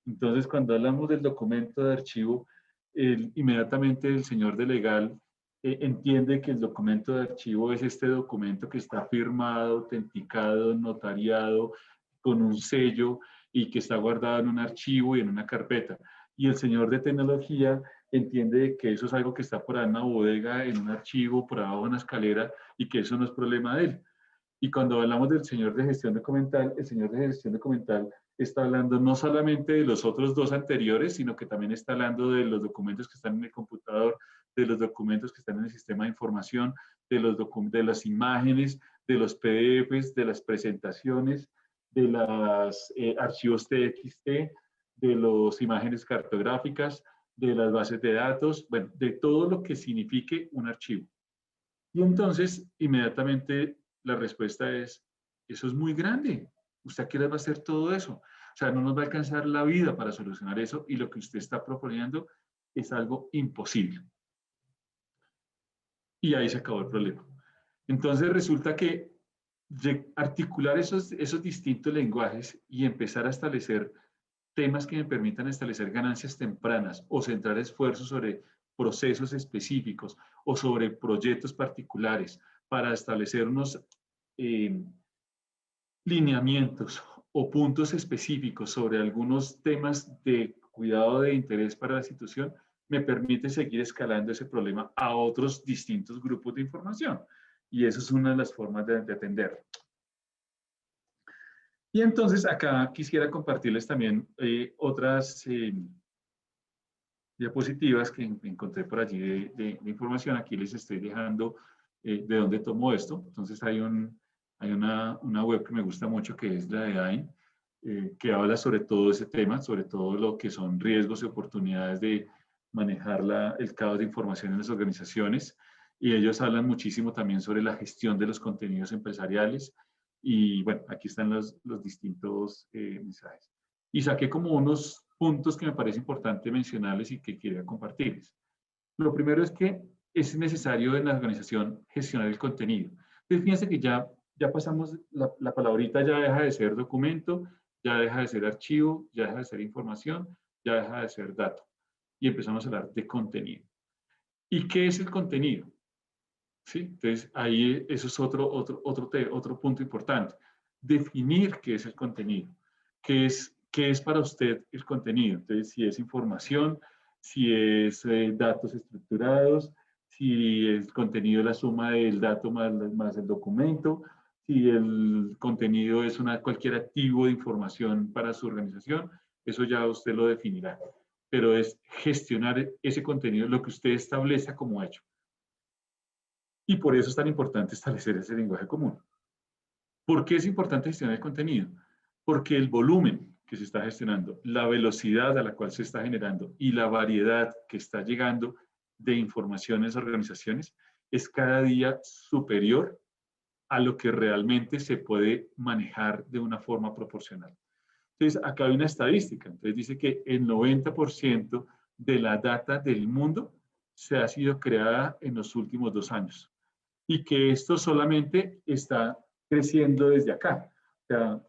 Entonces, cuando hablamos del documento de archivo, inmediatamente el señor de legal entiende que el documento de archivo es este documento que está firmado, autenticado, notariado, con un sello y que está guardado en un archivo y en una carpeta. Y el señor de tecnología entiende que eso es algo que está por ahí en una bodega, en un archivo, por abajo en una escalera, y que eso no es problema de él. Y cuando hablamos del señor de gestión documental, el señor de gestión documental está hablando no solamente de los otros dos anteriores, sino que también está hablando de los documentos que están en el computador, de los documentos que están en el sistema de información, de las imágenes, de los PDFs, de las presentaciones, de los archivos TXT, de las imágenes cartográficas, de las bases de datos, bueno, de todo lo que signifique un archivo. Y entonces, inmediatamente, la respuesta es, eso es muy grande. ¿Usted a qué le va a hacer todo eso? O sea, no nos va a alcanzar la vida para solucionar eso y lo que usted está proponiendo es algo imposible. Y ahí se acabó el problema. Entonces, resulta que articular esos distintos lenguajes y empezar a establecer temas que me permitan establecer ganancias tempranas o centrar esfuerzos sobre procesos específicos o sobre proyectos particulares para establecer unos lineamientos o puntos específicos sobre algunos temas de cuidado de interés para la institución, me permite seguir escalando ese problema a otros distintos grupos de información. Y eso es una de las formas de atenderlo. Y entonces acá quisiera compartirles también otras diapositivas que encontré por allí de información. Aquí les estoy dejando de dónde tomo esto. Entonces hay una web que me gusta mucho que es la de AIN, que habla sobre todo ese tema, sobre todo lo que son riesgos y oportunidades de manejar el caos de información en las organizaciones. Y ellos hablan muchísimo también sobre la gestión de los contenidos empresariales. Y bueno, aquí están los distintos mensajes. Y saqué como unos puntos que me parece importante mencionarles y que quería compartirles. Lo primero es que es necesario en la organización gestionar el contenido. Entonces, fíjense que ya pasamos, la palabrita ya deja de ser documento, ya deja de ser archivo, ya deja de ser información, ya deja de ser dato. Y empezamos a hablar de contenido. ¿Y qué es el contenido? ¿Sí? Entonces, ahí eso es otro punto importante. Definir qué es el contenido. ¿Qué es para usted el contenido? Entonces, si es información, si es datos estructurados, si el contenido es la suma del dato más el documento, si el contenido es cualquier activo de información para su organización, eso ya usted lo definirá. Pero es gestionar ese contenido, lo que usted establezca como hecho. Y por eso es tan importante establecer ese lenguaje común. ¿Por qué es importante gestionar el contenido? Porque el volumen que se está gestionando, la velocidad a la cual se está generando y la variedad que está llegando de información en las organizaciones es cada día superior a lo que realmente se puede manejar de una forma proporcional. Entonces, acá hay una estadística. Entonces, dice que el 90% de la data del mundo se ha sido creada en los últimos 2 años y que esto solamente está creciendo desde acá. O sea,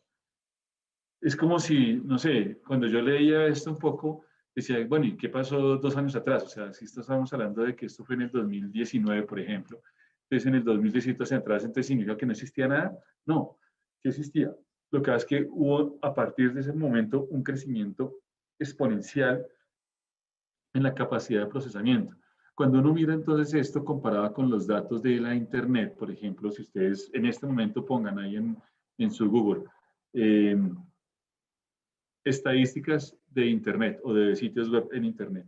es como si, no sé, cuando yo leía esto un poco, decía, bueno, ¿y qué pasó 2 años atrás? O sea, si estamos hablando de que esto fue en el 2019, por ejemplo, entonces en el 2017 hacia atrás, entonces significa que no existía nada. No, sí existía. Lo que pasa es que hubo a partir de ese momento un crecimiento exponencial en la capacidad de procesamiento. Cuando uno mira entonces esto comparado con los datos de la Internet, por ejemplo, si ustedes en este momento pongan ahí en su Google estadísticas de Internet o de sitios web en Internet,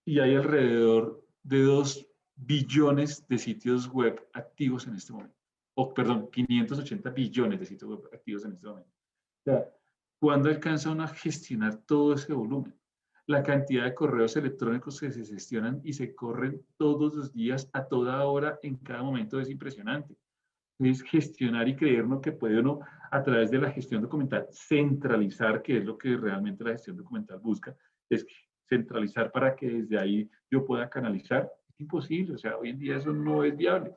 y hay alrededor de 2 billones de sitios web activos en este momento. O, perdón, 580 billones de sitios web activos en este momento. O sea, ¿cuándo alcanza uno a gestionar todo ese volumen? La cantidad de correos electrónicos que se gestionan y se corren todos los días, a toda hora, en cada momento es impresionante. Es gestionar y creernos que puede uno, a través de la gestión documental, centralizar, que es lo que realmente la gestión documental busca, es centralizar para que desde ahí yo pueda canalizar. Es imposible, o sea, hoy en día eso no es viable.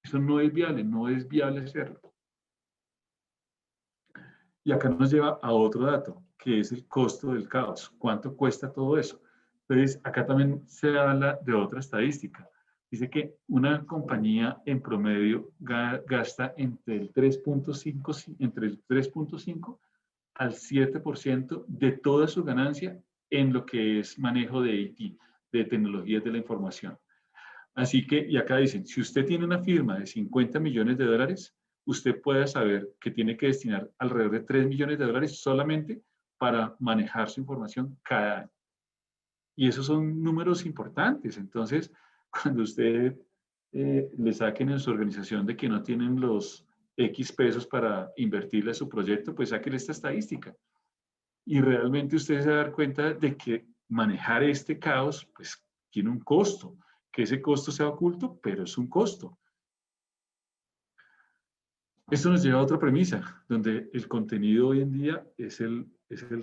Eso no es viable, no es viable hacerlo. Y acá nos lleva a otro dato, que es el costo del caos. ¿Cuánto cuesta todo eso? Entonces, acá también se habla de otra estadística. Dice que una compañía en promedio gasta entre el 3.5 al 7% de toda su ganancia en lo que es manejo de IT, de tecnologías de la información. Así que, y acá dicen, si usted tiene una firma de 50 millones de dólares, usted puede saber que tiene que destinar alrededor de 3 millones de dólares solamente para manejar su información cada año. Y esos son números importantes. Entonces, cuando usted le saquen en su organización de que no tienen los X pesos para invertirle a su proyecto, pues saquen esta estadística. Y realmente usted se va a dar cuenta de que manejar este caos, pues tiene un costo. Que ese costo sea oculto, pero es un costo. Esto nos lleva a otra premisa, donde el contenido hoy en día es el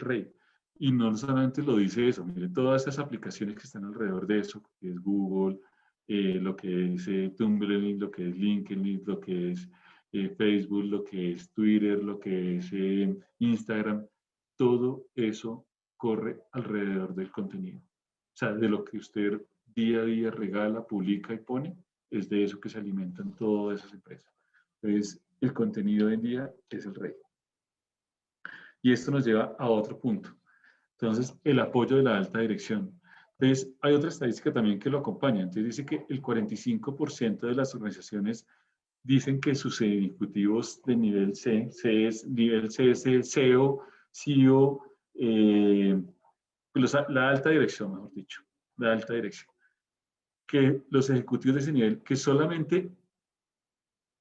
rey. Y no solamente lo dice eso, mire todas esas aplicaciones que están alrededor de eso, que es Google, lo que es Tumblr, lo que es LinkedIn, lo que es Facebook, lo que es Twitter, lo que es Instagram, todo eso corre alrededor del contenido. O sea, de lo que usted día a día regala, publica y pone, es de eso que se alimentan todas esas empresas. Entonces, el contenido hoy en día es el rey. Y esto nos lleva a otro punto. Entonces, el apoyo de la alta dirección. Entonces, hay otra estadística también que lo acompaña. Entonces, dice que el 45% de las organizaciones dicen que sus ejecutivos de nivel C, nivel CS, CEO, CEO, la alta dirección, mejor dicho, la alta dirección, que los ejecutivos de ese nivel, que solamente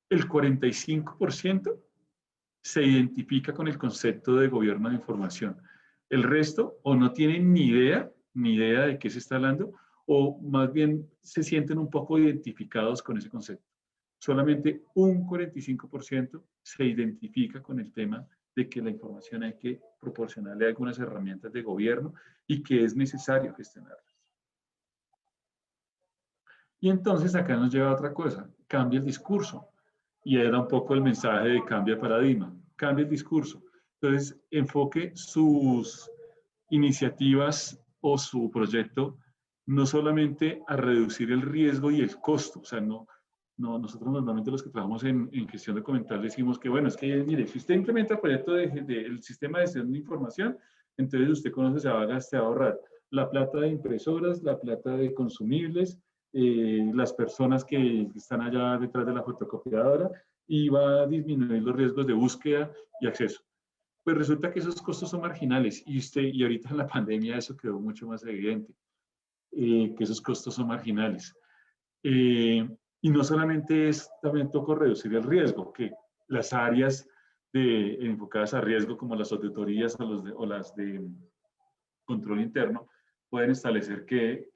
el 45% se identifica con el concepto de gobierno de información. El resto o no tienen ni idea de qué se está hablando, o más bien se sienten un poco identificados con ese concepto. Solamente un 45% se identifica con el tema de que la información hay que proporcionarle algunas herramientas de gobierno y que es necesario gestionarlas. Y entonces acá nos lleva a otra cosa, cambia el discurso. Y era un poco el mensaje de cambia paradigma, cambia el discurso. Entonces, enfoque sus iniciativas o su proyecto no solamente a reducir el riesgo y el costo, o sea, nosotros normalmente los que trabajamos en gestión documental decimos que, bueno, es que, mire, si usted implementa el proyecto del sistema de gestión de información, entonces usted conoce, se va a ahorrar la plata de impresoras, la plata de consumibles, las personas que están allá detrás de la fotocopiadora y va a disminuir los riesgos de búsqueda y acceso. Pues resulta que esos costos son marginales y ahorita en la pandemia eso quedó mucho más evidente, que esos costos son marginales. Y no solamente es, también toca reducir el riesgo, que las áreas enfocadas a riesgo como las auditorías o las de control interno pueden establecer que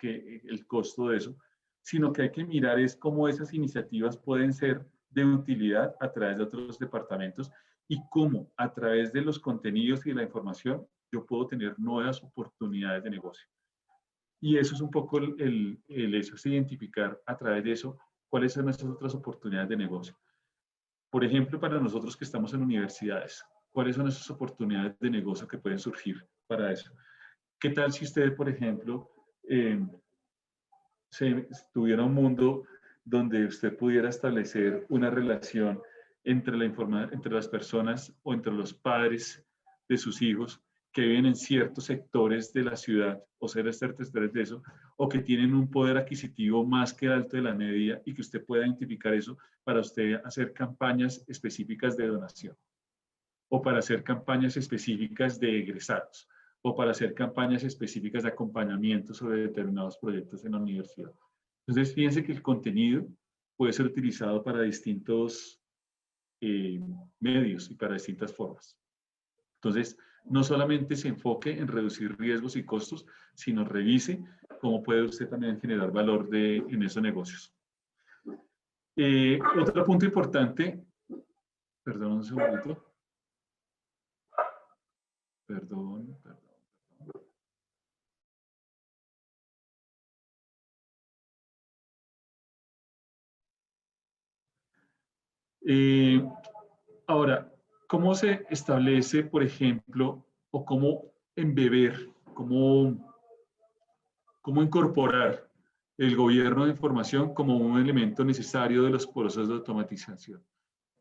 el costo de eso, sino que hay que mirar es cómo esas iniciativas pueden ser de utilidad a través de otros departamentos y cómo a través de los contenidos y de la información yo puedo tener nuevas oportunidades de negocio. Y eso es un poco eso es identificar a través de eso cuáles son nuestras otras oportunidades de negocio. Por ejemplo, para nosotros que estamos en universidades, ¿cuáles son esas oportunidades de negocio que pueden surgir para eso? ¿Qué tal si usted, por ejemplo, tuviera un mundo donde usted pudiera establecer una relación entre las personas o entre los padres de sus hijos que viven en ciertos sectores de la ciudad o ciertos sectores de eso, o que tienen un poder adquisitivo más que el alto de la media y que usted pueda identificar eso para usted hacer campañas específicas de donación o para hacer campañas específicas de egresados o para hacer campañas específicas de acompañamiento sobre determinados proyectos en la universidad. Entonces, fíjense que el contenido puede ser utilizado para distintos medios y para distintas formas. Entonces, no solamente se enfoque en reducir riesgos y costos, sino revise cómo puede usted también generar valor en esos negocios. Otro punto importante, perdón un segundito. Perdón. Ahora, ¿cómo se establece, por ejemplo, o cómo embeber, cómo incorporar el gobierno de información como un elemento necesario de los procesos de automatización?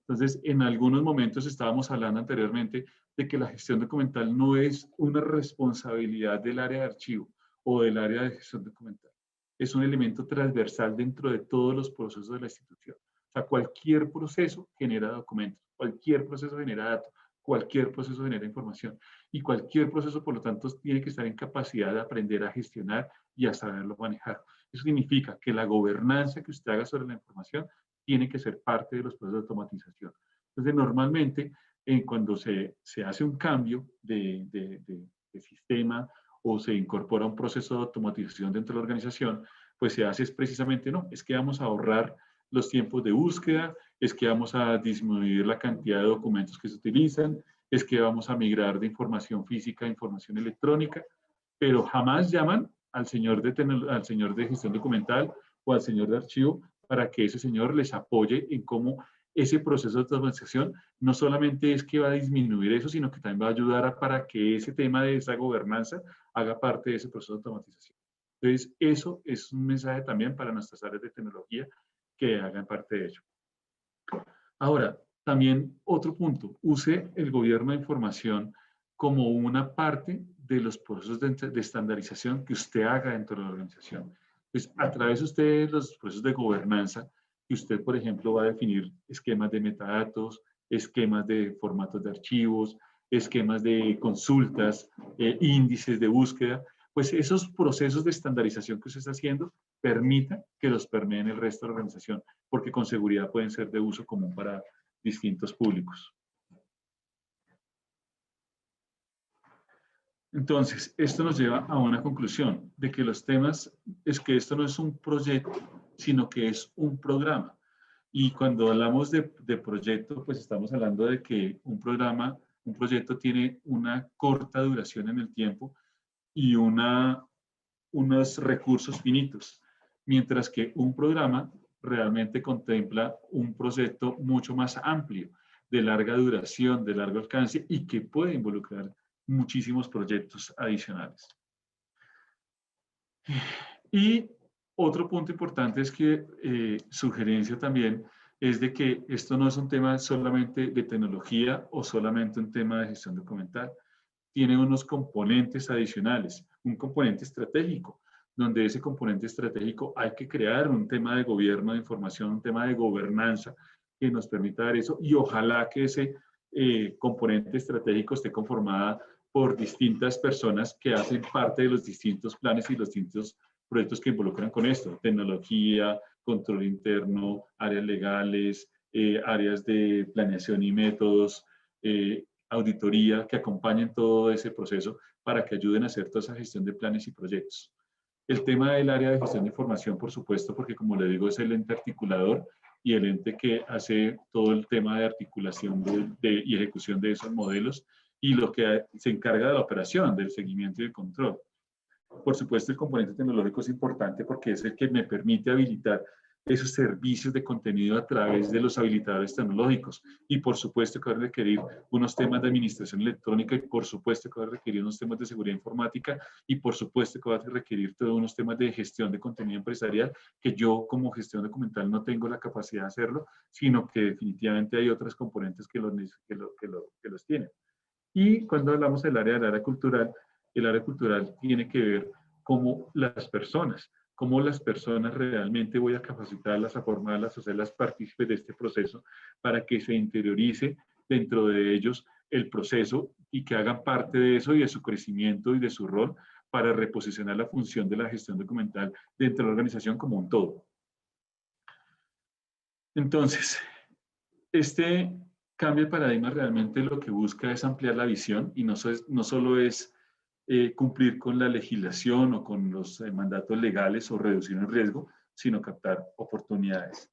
Entonces, en algunos momentos estábamos hablando anteriormente de que la gestión documental no es una responsabilidad del área de archivo o del área de gestión documental. Es un elemento transversal dentro de todos los procesos de la institución. O sea, cualquier proceso genera documentos, cualquier proceso genera datos, cualquier proceso genera información y cualquier proceso, por lo tanto, tiene que estar en capacidad de aprender a gestionar y a saberlo manejar. Eso significa que la gobernanza que usted haga sobre la información tiene que ser parte de los procesos de automatización. Entonces, normalmente, cuando se hace un cambio de sistema o se incorpora un proceso de automatización dentro de la organización, pues se hace es precisamente, no, es que vamos a ahorrar los tiempos de búsqueda, es que vamos a disminuir la cantidad de documentos que se utilizan, es que vamos a migrar de información física a información electrónica, pero jamás llaman al señor de gestión documental o al señor de archivo para que ese señor les apoye en cómo ese proceso de automatización no solamente es que va a disminuir eso, sino que también va a ayudar para que ese tema de esa gobernanza haga parte de ese proceso de automatización. Entonces, eso es un mensaje también para nuestras áreas de tecnología que hagan parte de ello. Ahora, también otro punto, use el gobierno de información como una parte de los procesos de estandarización que usted haga dentro de la organización. Pues a través de ustedes los procesos de gobernanza, que usted, por ejemplo, va a definir esquemas de metadatos, esquemas de formatos de archivos, esquemas de consultas, índices de búsqueda, pues esos procesos de estandarización que usted está haciendo permita que los permeen el resto de la organización, porque con seguridad pueden ser de uso común para distintos públicos. Entonces, esto nos lleva a una conclusión de que los temas es que esto no es un proyecto, sino que es un programa. Y cuando hablamos de proyecto, pues estamos hablando de que un proyecto tiene una corta duración en el tiempo y unos recursos finitos, mientras que un programa realmente contempla un proyecto mucho más amplio, de larga duración, de largo alcance y que puede involucrar muchísimos proyectos adicionales. Y otro punto importante es que sugerencia también es de que esto no es un tema solamente de tecnología o solamente un tema de gestión documental. Tiene unos componentes adicionales, un componente estratégico, donde ese componente estratégico hay que crear un tema de gobierno de información, un tema de gobernanza que nos permita dar eso y ojalá que ese componente estratégico esté conformada por distintas personas que hacen parte de los distintos planes y los distintos proyectos que involucran con esto, tecnología, control interno, áreas legales, áreas de planeación y métodos, auditoría, que acompañen todo ese proceso para que ayuden a hacer toda esa gestión de planes y proyectos. El tema del área de gestión de información, por supuesto, porque como le digo, es el ente articulador y el ente que hace todo el tema de articulación y ejecución de esos modelos y lo que se encarga de la operación, del seguimiento y el control. Por supuesto, el componente tecnológico es importante porque es el que me permite habilitar esos servicios de contenido a través de los habilitadores tecnológicos. Y por supuesto que va a requerir unos temas de administración electrónica y por supuesto que va a requerir unos temas de seguridad informática y por supuesto que va a requerir todos unos temas de gestión de contenido empresarial que yo como gestión documental no tengo la capacidad de hacerlo, sino que definitivamente hay otras componentes que los tienen. Y cuando hablamos del área cultural, el área cultural tiene que ver cómo las personas realmente voy a capacitarlas, a formarlas, a hacerlas partícipes de este proceso para que se interiorice dentro de ellos el proceso y que hagan parte de eso y de su crecimiento y de su rol para reposicionar la función de la gestión documental dentro de la organización como un todo. Entonces, este cambio de paradigma realmente lo que busca es ampliar la visión y no solo es cumplir con la legislación o con los mandatos legales o reducir el riesgo, sino captar oportunidades.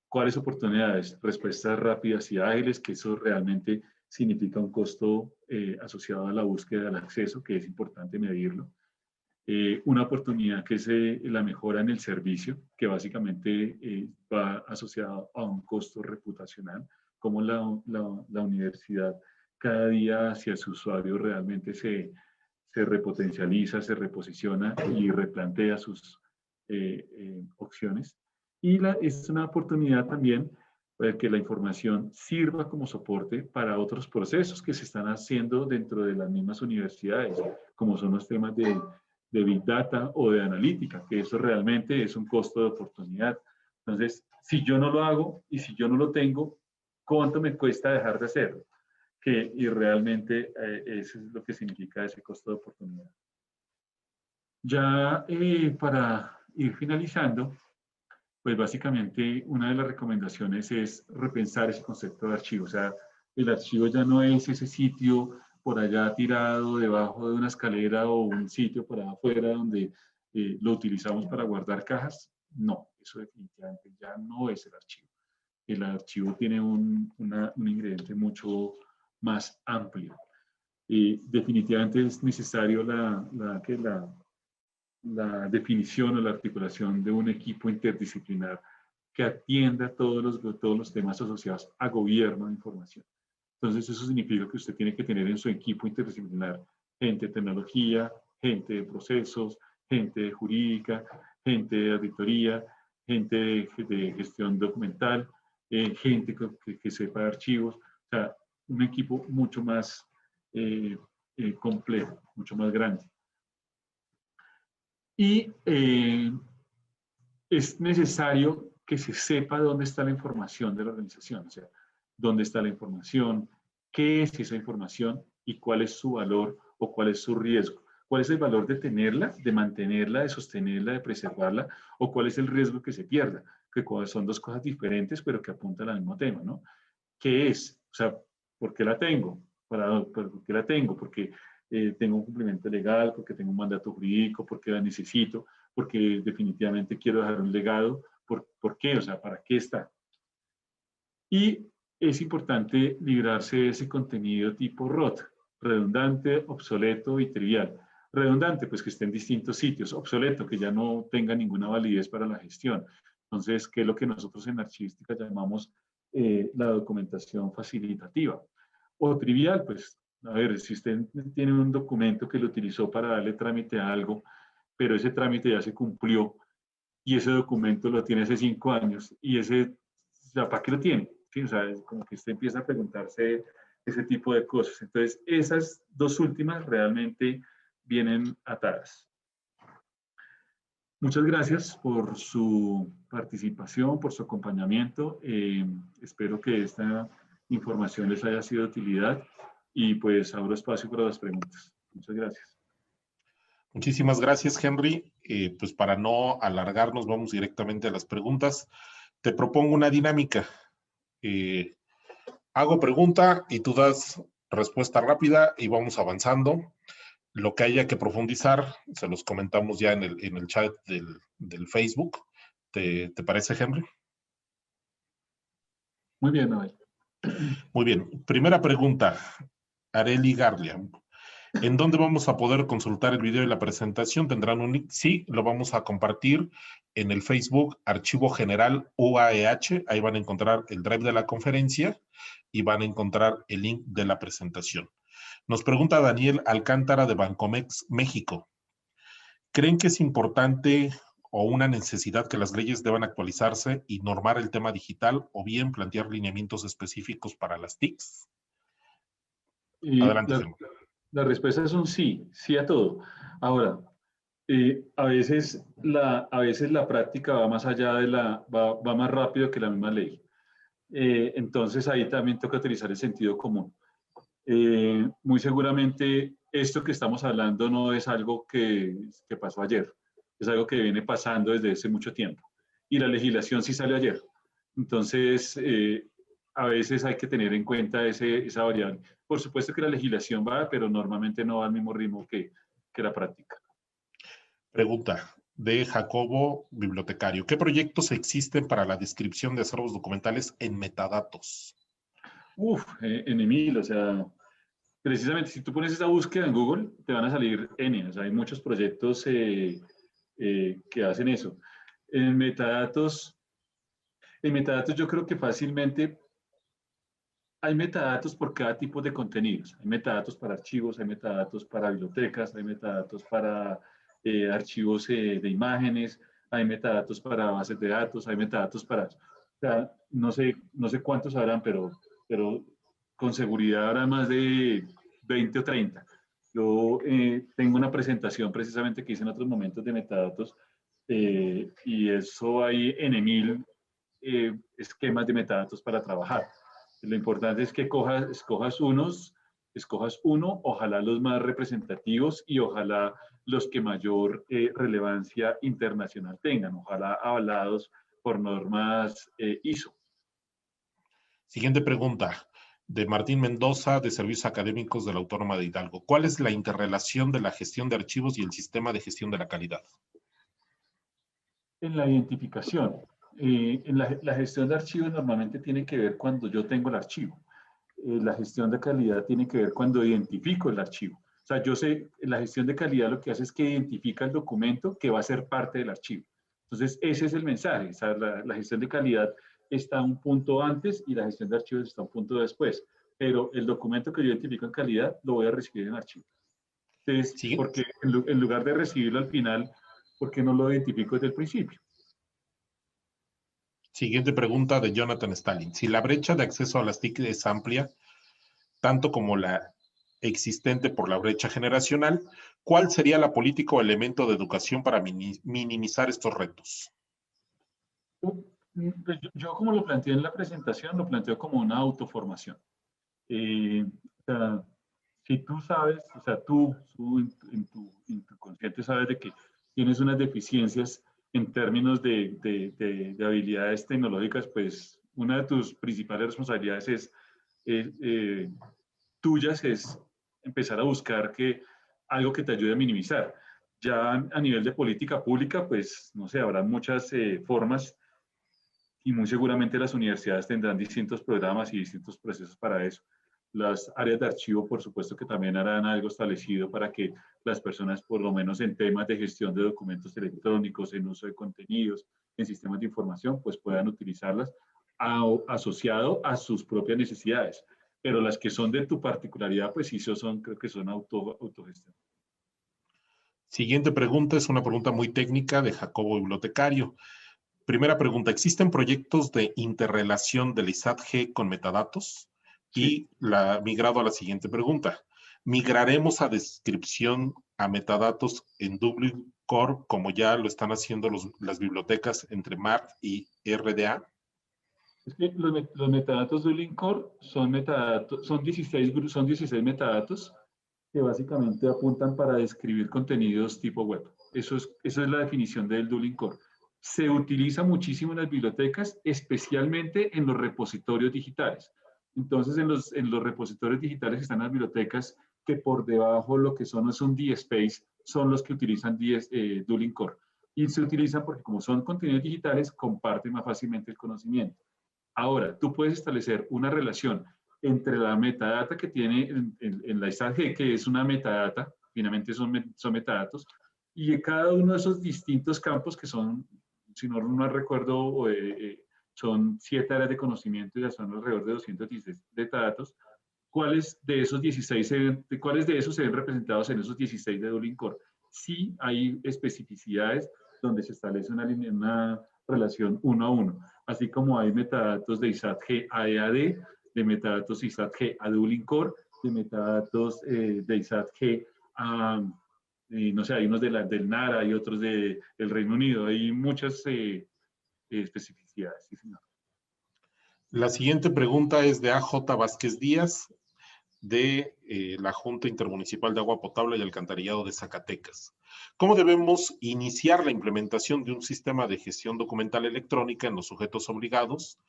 ¿Cuáles oportunidades? Respuestas rápidas y ágiles, que eso realmente significa un costo asociado a la búsqueda del acceso, que es importante medirlo. Una oportunidad que es la mejora en el servicio, que básicamente va asociado a un costo reputacional, como la universidad cada día hacia su usuario realmente se repotencializa, se reposiciona y replantea sus opciones. Y es una oportunidad también que la información sirva como soporte para otros procesos que se están haciendo dentro de las mismas universidades, como son los temas de Big Data o de analítica, que eso realmente es un costo de oportunidad. Entonces, si yo no lo hago y si yo no lo tengo, ¿cuánto me cuesta dejar de hacerlo? Y realmente eso es lo que significa ese costo de oportunidad. Ya para ir finalizando, pues básicamente una de las recomendaciones es repensar ese concepto de archivo. O sea, el archivo ya no es ese sitio por allá tirado debajo de una escalera o un sitio por afuera donde lo utilizamos para guardar cajas. No, eso definitivamente ya no es el archivo. El archivo tiene un ingrediente mucho más amplio. Y definitivamente es necesario la definición o la articulación de un equipo interdisciplinar que atienda todos los temas asociados a gobierno de información. Entonces, eso significa que usted tiene que tener en su equipo interdisciplinar gente de tecnología, gente de procesos, gente de jurídica, gente de auditoría, gente de gestión documental, gente que sepa de archivos, o sea, un equipo mucho más complejo, mucho más grande. Y es necesario que se sepa dónde está la información de la organización, o sea, dónde está la información, qué es esa información y cuál es su valor o cuál es su riesgo. ¿Cuál es el valor de tenerla, de mantenerla, de sostenerla, de preservarla? ¿O cuál es el riesgo que se pierda? Que son dos cosas diferentes, pero que apuntan al mismo tema, ¿no? ¿Qué es? O sea, ¿por qué la tengo? ¿Por qué la tengo? Porque tengo un cumplimiento legal, porque tengo un mandato jurídico, porque la necesito, porque definitivamente quiero dejar un legado. ¿Por qué? O sea, ¿para qué está? Y es importante librarse de ese contenido tipo ROT, redundante, obsoleto y trivial. Redundante, pues que esté en distintos sitios. Obsoleto, que ya no tenga ninguna validez para la gestión. Entonces, ¿qué es lo que nosotros en archivística llamamos la documentación facilitativa? O trivial, pues, a ver, si usted tiene un documento que lo utilizó para darle trámite a algo, pero ese trámite ya se cumplió y ese documento lo tiene hace 5 años y ese, o sea, ¿para qué lo tiene? ¿Sí? O sea, es como que usted empieza a preguntarse ese tipo de cosas. Entonces, esas dos últimas realmente vienen atadas. Muchas gracias por su participación, por su acompañamiento. Espero que esta información les haya sido de utilidad y pues abro espacio para las preguntas. Muchas gracias. Muchísimas gracias, Henry. Pues para no alargarnos, vamos directamente a las preguntas. Te propongo una dinámica. Hago pregunta y tú das respuesta rápida y vamos avanzando. Lo que haya que profundizar, se los comentamos ya en el chat del Facebook. ¿Te parece, Henry? Muy bien, Noel. Muy bien. Primera pregunta, Areli Garlia. ¿En dónde vamos a poder consultar el video y la presentación? ¿Tendrán un link? Sí, lo vamos a compartir en el Facebook Archivo General UAEH. Ahí van a encontrar el drive de la conferencia y van a encontrar el link de la presentación. Nos pregunta Daniel Alcántara de Bancomex, México. ¿Creen que es importante o una necesidad que las leyes deban actualizarse y normar el tema digital o bien plantear lineamientos específicos para las TICs? Adelante, Henry. La respuesta es un sí, sí a todo. Ahora, a veces la práctica va más allá va más rápido que la misma ley. Entonces ahí también toca utilizar el sentido común. Muy seguramente esto que estamos hablando no es algo que pasó ayer, es algo que viene pasando desde hace mucho tiempo. Y la legislación sí salió ayer. Entonces, a veces hay que tener en cuenta esa variable. Por supuesto que la legislación va, pero normalmente no va al mismo ritmo que la práctica. Pregunta de Jacobo, bibliotecario. ¿Qué proyectos existen para la descripción de acervos documentales en metadatos? En Emil, o sea, precisamente si tú pones esa búsqueda en Google, te van a salir N, o sea, hay muchos proyectos que hacen eso. En metadatos yo creo que fácilmente hay metadatos por cada tipo de contenidos. Hay metadatos para archivos, hay metadatos para bibliotecas, hay metadatos para archivos de imágenes, hay metadatos para bases de datos, hay metadatos para... O sea, no sé cuántos habrán, pero con seguridad habrá más de 20 o 30. Yo tengo una presentación precisamente que hice en otros momentos de metadatos y eso hay N mil esquemas de metadatos para trabajar. Lo importante es que escojas uno, ojalá los más representativos y ojalá los que mayor relevancia internacional tengan, ojalá avalados por normas ISO. Siguiente pregunta, de Martín Mendoza, de Servicios Académicos de la Autónoma de Hidalgo. ¿Cuál es la interrelación de la gestión de archivos y el sistema de gestión de la calidad? En la identificación. La gestión de archivos normalmente tiene que ver cuando yo tengo el archivo. La gestión de calidad tiene que ver cuando identifico el archivo. O sea, yo sé, la gestión de calidad lo que hace es que identifica el documento que va a ser parte del archivo. Entonces, ese es el mensaje. O sea, la gestión de calidad está un punto antes y la gestión de archivos está un punto después. Pero el documento que yo identifico en calidad lo voy a recibir en archivo. Entonces, ¿Sigue? porque en lugar de recibirlo al final, ¿por qué no lo identifico desde el principio? Siguiente pregunta de Jonathan Stalin. Si la brecha de acceso a las TIC es amplia, tanto como la existente por la brecha generacional, ¿cuál sería la política o elemento de educación para minimizar estos retos? Yo como lo planteé en la presentación, lo planteo como una autoformación. O sea, si tú sabes, o sea, tú en tu consciente sabes de que tienes unas deficiencias en términos de habilidades tecnológicas, pues una de tus principales responsabilidades tuyas es empezar a buscar algo que te ayude a minimizar. Ya a nivel de política pública, pues, no sé, habrá muchas formas y muy seguramente las universidades tendrán distintos programas y distintos procesos para eso. Las áreas de archivo, por supuesto, que también harán algo establecido para que las personas, por lo menos en temas de gestión de documentos electrónicos, en uso de contenidos, en sistemas de información, pues puedan utilizarlas asociado a sus propias necesidades. Pero las que son de tu particularidad, pues sí, creo que son autogestión. Siguiente pregunta es una pregunta muy técnica de Jacobo Bibliotecario. Primera pregunta, ¿existen proyectos de interrelación del ISAT-G con metadatos? Sí. Y migrado a la siguiente pregunta, ¿migraremos a descripción a metadatos en Dublin Core como ya lo están haciendo las bibliotecas entre MARC y RDA? Es que los metadatos de Core son metadatos, son 16 metadatos que básicamente apuntan para describir contenidos tipo web. Eso es la definición del Dublin Core. Se utiliza muchísimo en las bibliotecas, especialmente en los repositorios digitales. Entonces, en los repositorios digitales están las bibliotecas que por debajo lo que son es un DSpace, son los que utilizan Dublin Core. Y se utilizan porque como son contenidos digitales, comparten más fácilmente el conocimiento. Ahora, tú puedes establecer una relación entre la metadata que tiene en la ISAT-G, que es una metadata, finalmente son metadatos, y cada uno de esos distintos campos que son, si no me recuerdo, son 7 áreas de conocimiento y ya son alrededor de 216 metadatos. ¿Cuáles de esos 16 cuáles de esos se ven representados en esos 16 de Dublin Core? Sí hay especificidades donde se establece una relación uno a uno, así como hay metadatos de ISAT-G a EAD, de metadatos ISAT-G a Dublin Core, de metadatos de ISAT-G a, no sé, hay unos del NARA y otros del Reino Unido, hay muchas especificidades. Sí, señor. La siguiente pregunta es de AJ Vázquez Díaz, de la Junta Intermunicipal de Agua Potable y Alcantarillado de Zacatecas. ¿Cómo debemos iniciar la implementación de un sistema de gestión documental electrónica en los sujetos obligados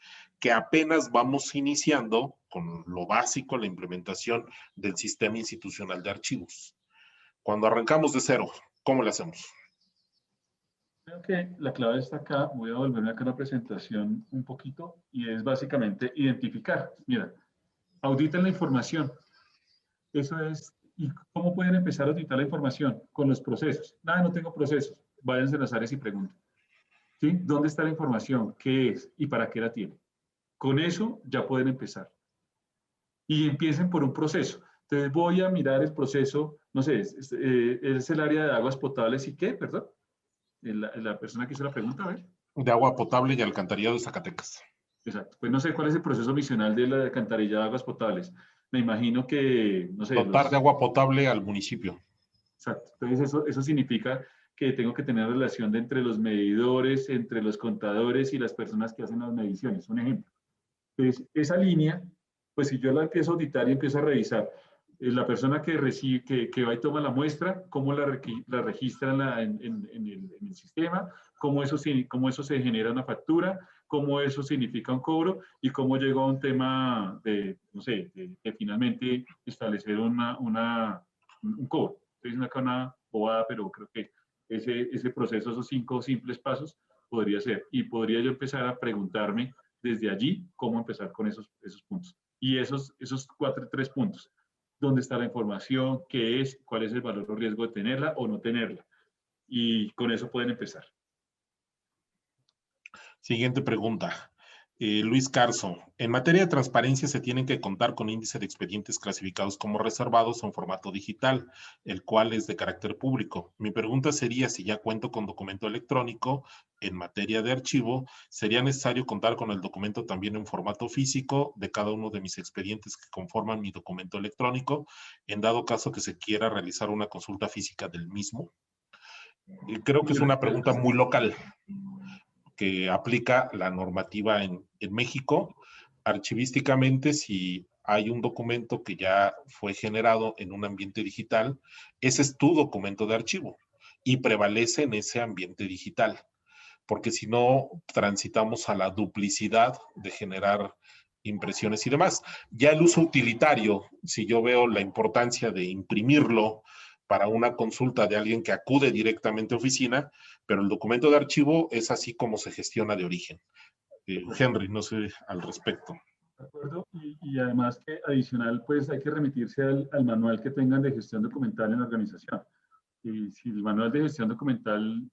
que apenas vamos iniciando con lo básico, la implementación del sistema institucional de archivos? Cuando arrancamos de cero, ¿cómo lo hacemos? Creo que la clave está acá. Voy a volverme acá a la presentación un poquito y es básicamente identificar. Mira, auditen la información. Eso es. ¿Y cómo pueden empezar a auditar la información? Con los procesos. Nada, no tengo procesos. Váyanse a las áreas y pregunten. ¿Sí? ¿Dónde está la información? ¿Qué es? ¿Y para qué la tiene? Con eso ya pueden empezar. Y empiecen por un proceso. Entonces voy a mirar el proceso, no sé, es el área de aguas potables y qué, perdón. La persona que hizo la pregunta, a ver. De agua potable y alcantarillado de Zacatecas. Exacto. Pues no sé cuál es el proceso misional de la alcantarilla de aguas potables. Me imagino que, no sé, Dotar de los... agua potable al municipio. Exacto. Entonces eso significa que tengo que tener relación entre los medidores, entre los contadores y las personas que hacen las mediciones. Un ejemplo. Entonces, esa línea, pues si yo la empiezo a auditar y empiezo a revisar, la persona que recibe, que va y toma la muestra, cómo la registra en el sistema, cómo eso se genera una factura, cómo eso significa un cobro y cómo llegó a un tema de, no sé, de finalmente establecer un cobro. Estoy diciendo acá una bobada, pero creo que ese proceso, esos 5 simples pasos, podría ser. Y podría yo empezar a preguntarme desde allí cómo empezar con esos puntos. Y esos 3 puntos. ¿Dónde está la información? ¿Qué es? ¿Cuál es el valor o riesgo de tenerla o no tenerla? Y con eso pueden empezar. Siguiente pregunta. Luis Carso, en materia de transparencia se tienen que contar con índice de expedientes clasificados como reservados en formato digital, el cual es de carácter público. Mi pregunta sería si ya cuento con documento electrónico en materia de archivo, ¿sería necesario contar con el documento también en formato físico de cada uno de mis expedientes que conforman mi documento electrónico, en dado caso que se quiera realizar una consulta física del mismo? Creo que es una pregunta muy local que aplica la normativa en México. Archivísticamente, si hay un documento que ya fue generado en un ambiente digital, ese es tu documento de archivo y prevalece en ese ambiente digital, porque si no, transitamos a la duplicidad de generar impresiones y demás. Ya el uso utilitario, si yo veo la importancia de imprimirlo para una consulta de alguien que acude directamente a oficina, pero el documento de archivo es así como se gestiona de origen. Henry, no sé al respecto. ¿De acuerdo? Y además que adicional, pues hay que remitirse al manual que tengan de gestión documental en la organización. Y si el manual de gestión documental,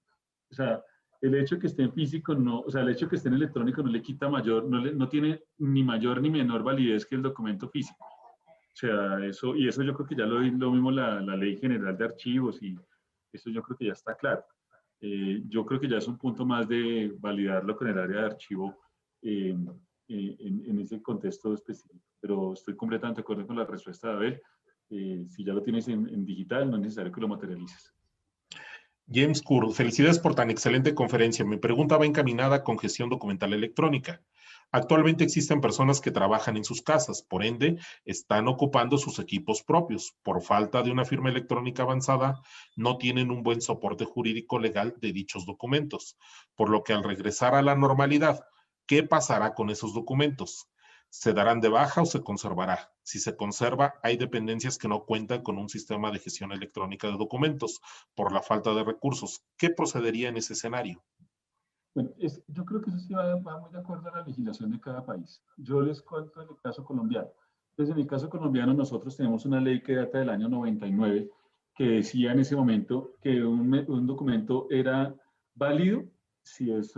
o sea, el hecho de que esté en físico, no, o sea, el hecho de que esté en electrónico no le quita mayor, no tiene ni mayor ni menor validez que el documento físico. O sea, eso yo creo que ya lo mismo la Ley General de Archivos y eso yo creo que ya está claro. Yo creo que ya es un punto más de validarlo con el área de archivo eh, en ese contexto específico. Pero estoy completamente de acuerdo con la respuesta de Abel. Si ya lo tienes en digital, no es necesario que lo materialices. James Curl, felicidades por tan excelente conferencia. Mi pregunta va encaminada con gestión documental electrónica. Actualmente existen personas que trabajan en sus casas, por ende, están ocupando sus equipos propios. Por falta de una firma electrónica avanzada, no tienen un buen soporte jurídico legal de dichos documentos. Por lo que al regresar a la normalidad, ¿qué pasará con esos documentos? ¿Se darán de baja o se conservará? Si se conserva, hay dependencias que no cuentan con un sistema de gestión electrónica de documentos por la falta de recursos. ¿Qué procedería en ese escenario? Bueno, yo creo que eso sí va muy de acuerdo a la legislación de cada país. Yo les cuento en el caso colombiano. Entonces, en el caso colombiano, nosotros tenemos una ley que data del año 99 que decía en ese momento que un documento era válido si es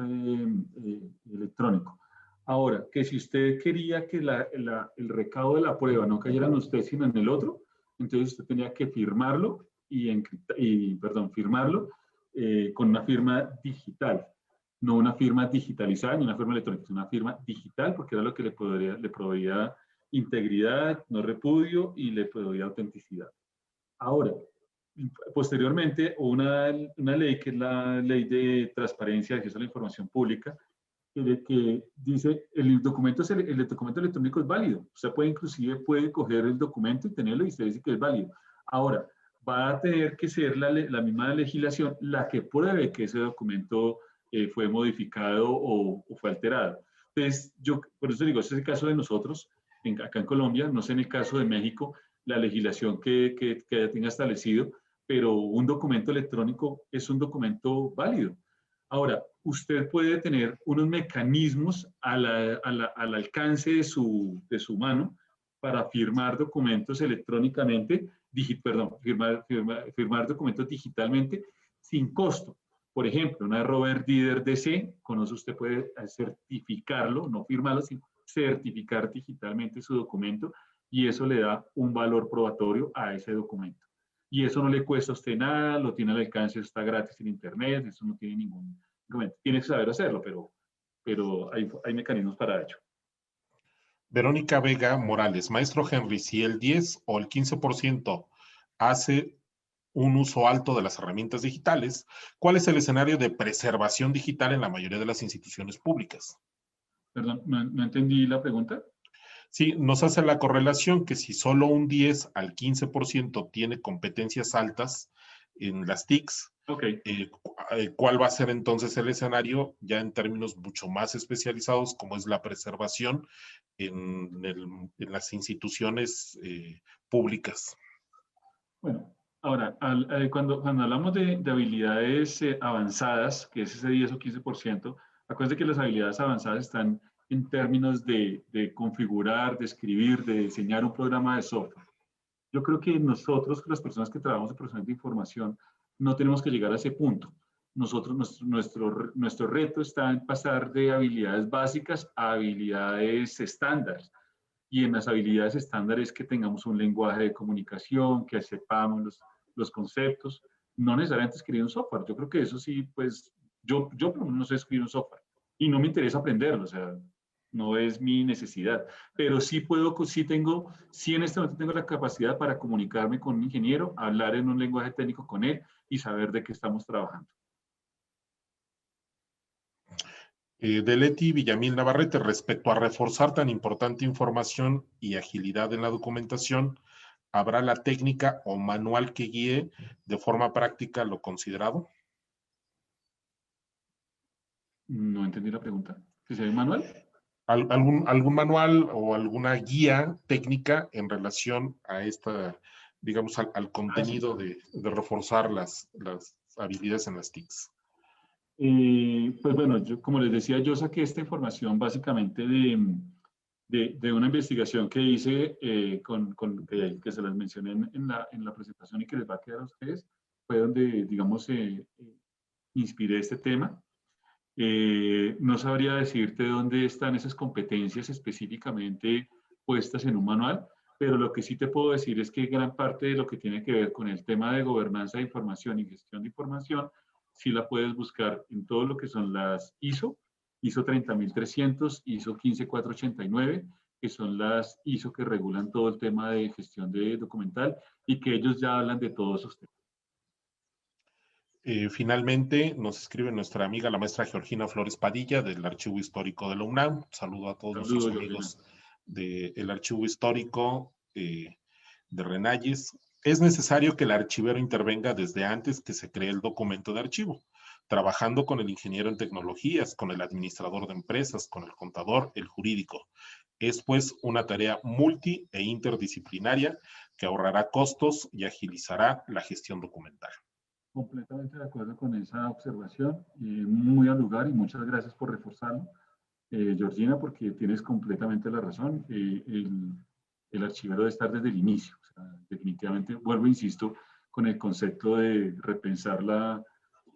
electrónico. Ahora, que si usted quería que el recado de la prueba no cayera en usted, sino en el otro, entonces usted tenía que firmarlo firmarlo con una firma digital, no una firma digitalizada ni una firma electrónica, sino una firma digital, porque era lo que le proveía integridad, no repudio y le proveía autenticidad. Ahora, posteriormente, una ley que es la ley de transparencia de acceso a la información pública, que dice el documento electrónico es válido. Usted puede coger el documento y tenerlo y usted dice que es válido. Ahora, va a tener que ser la misma legislación la que pruebe que ese documento fue modificado o fue alterado. Entonces, por eso digo, este es el caso de nosotros, acá en Colombia, no sé en el caso de México, la legislación que ya tenga establecido, pero un documento electrónico es un documento válido. Ahora, usted puede tener unos mecanismos al alcance de su mano para firmar documentos electrónicamente, firmar documentos digitalmente sin costo. Por ejemplo, una Robert Reader DC, con eso usted puede certificarlo, no firmarlo, sino certificar digitalmente su documento y eso le da un valor probatorio a ese documento. Y eso no le cuesta a usted nada, lo tiene al alcance, está gratis en internet, eso no tiene ningún inconveniente. Tiene que saber hacerlo, pero hay mecanismos para ello. Verónica Vega Morales, maestro Henry, si el 10 o el 15% hace un uso alto de las herramientas digitales, ¿cuál es el escenario de preservación digital en la mayoría de las instituciones públicas? Perdón, no entendí la pregunta. Sí, nos hace la correlación que si solo un 10 al 15% tiene competencias altas en las TICs, Ok. ¿cuál va a ser entonces el escenario ya en términos mucho más especializados, como es la preservación en las instituciones públicas? Bueno, ahora, cuando hablamos de habilidades avanzadas, que es ese 10 o 15%, acuérdense que las habilidades avanzadas están en términos de configurar, de escribir, de diseñar un programa de software. Yo creo que nosotros, las personas que trabajamos en procesamiento de información, no tenemos que llegar a ese punto. Nosotros, nuestro reto está en pasar de habilidades básicas a habilidades estándar. Y en las habilidades estándares que tengamos un lenguaje de comunicación, que sepamos los conceptos, no necesariamente escribir un software. Yo creo que eso sí, pues yo por lo menos no sé escribir un software y no me interesa aprenderlo, o sea, no es mi necesidad, pero sí puedo, sí en este momento tengo la capacidad para comunicarme con un ingeniero, hablar en un lenguaje técnico con él y saber de qué estamos trabajando. De Leti Villamil Navarrete, respecto a reforzar tan importante información y agilidad en la documentación, ¿habrá la técnica o manual que guíe de forma práctica lo considerado? No entendí la pregunta. ¿Que si hay un manual? ¿Algún manual o alguna guía técnica en relación a esta, digamos, al Ah, sí. contenido de reforzar las habilidades en las TICs? Pues bueno, yo, como les decía, yo saqué esta información básicamente de una investigación que hice que se las mencioné en la presentación y que les va a quedar a ustedes. Fue donde, digamos, inspiré este tema. No sabría decirte dónde están esas competencias específicamente puestas en un manual, pero lo que sí te puedo decir es que gran parte de lo que tiene que ver con el tema de gobernanza de información y gestión de información, sí la puedes buscar en todo lo que son las ISO 30300, ISO 15489, que son las ISO que regulan todo el tema de gestión de documental y que ellos ya hablan de todos esos temas. Finalmente, nos escribe nuestra amiga la maestra Georgina Flores Padilla del Archivo Histórico de la UNAM. Saludo a todos nuestros Saludos, Georgina. amigos del Archivo Histórico de Renalles. Es necesario que el archivero intervenga desde antes que se cree el documento de archivo, trabajando con el ingeniero en tecnologías, con el administrador de empresas, con el contador, el jurídico. Es pues una tarea multi e interdisciplinaria que ahorrará costos y agilizará la gestión documental. Completamente de acuerdo con esa observación, muy al lugar y muchas gracias por reforzarlo, Georgina, porque tienes completamente la razón. El archivero debe estar desde el inicio. O sea, definitivamente, vuelvo, insisto, con el concepto de repensar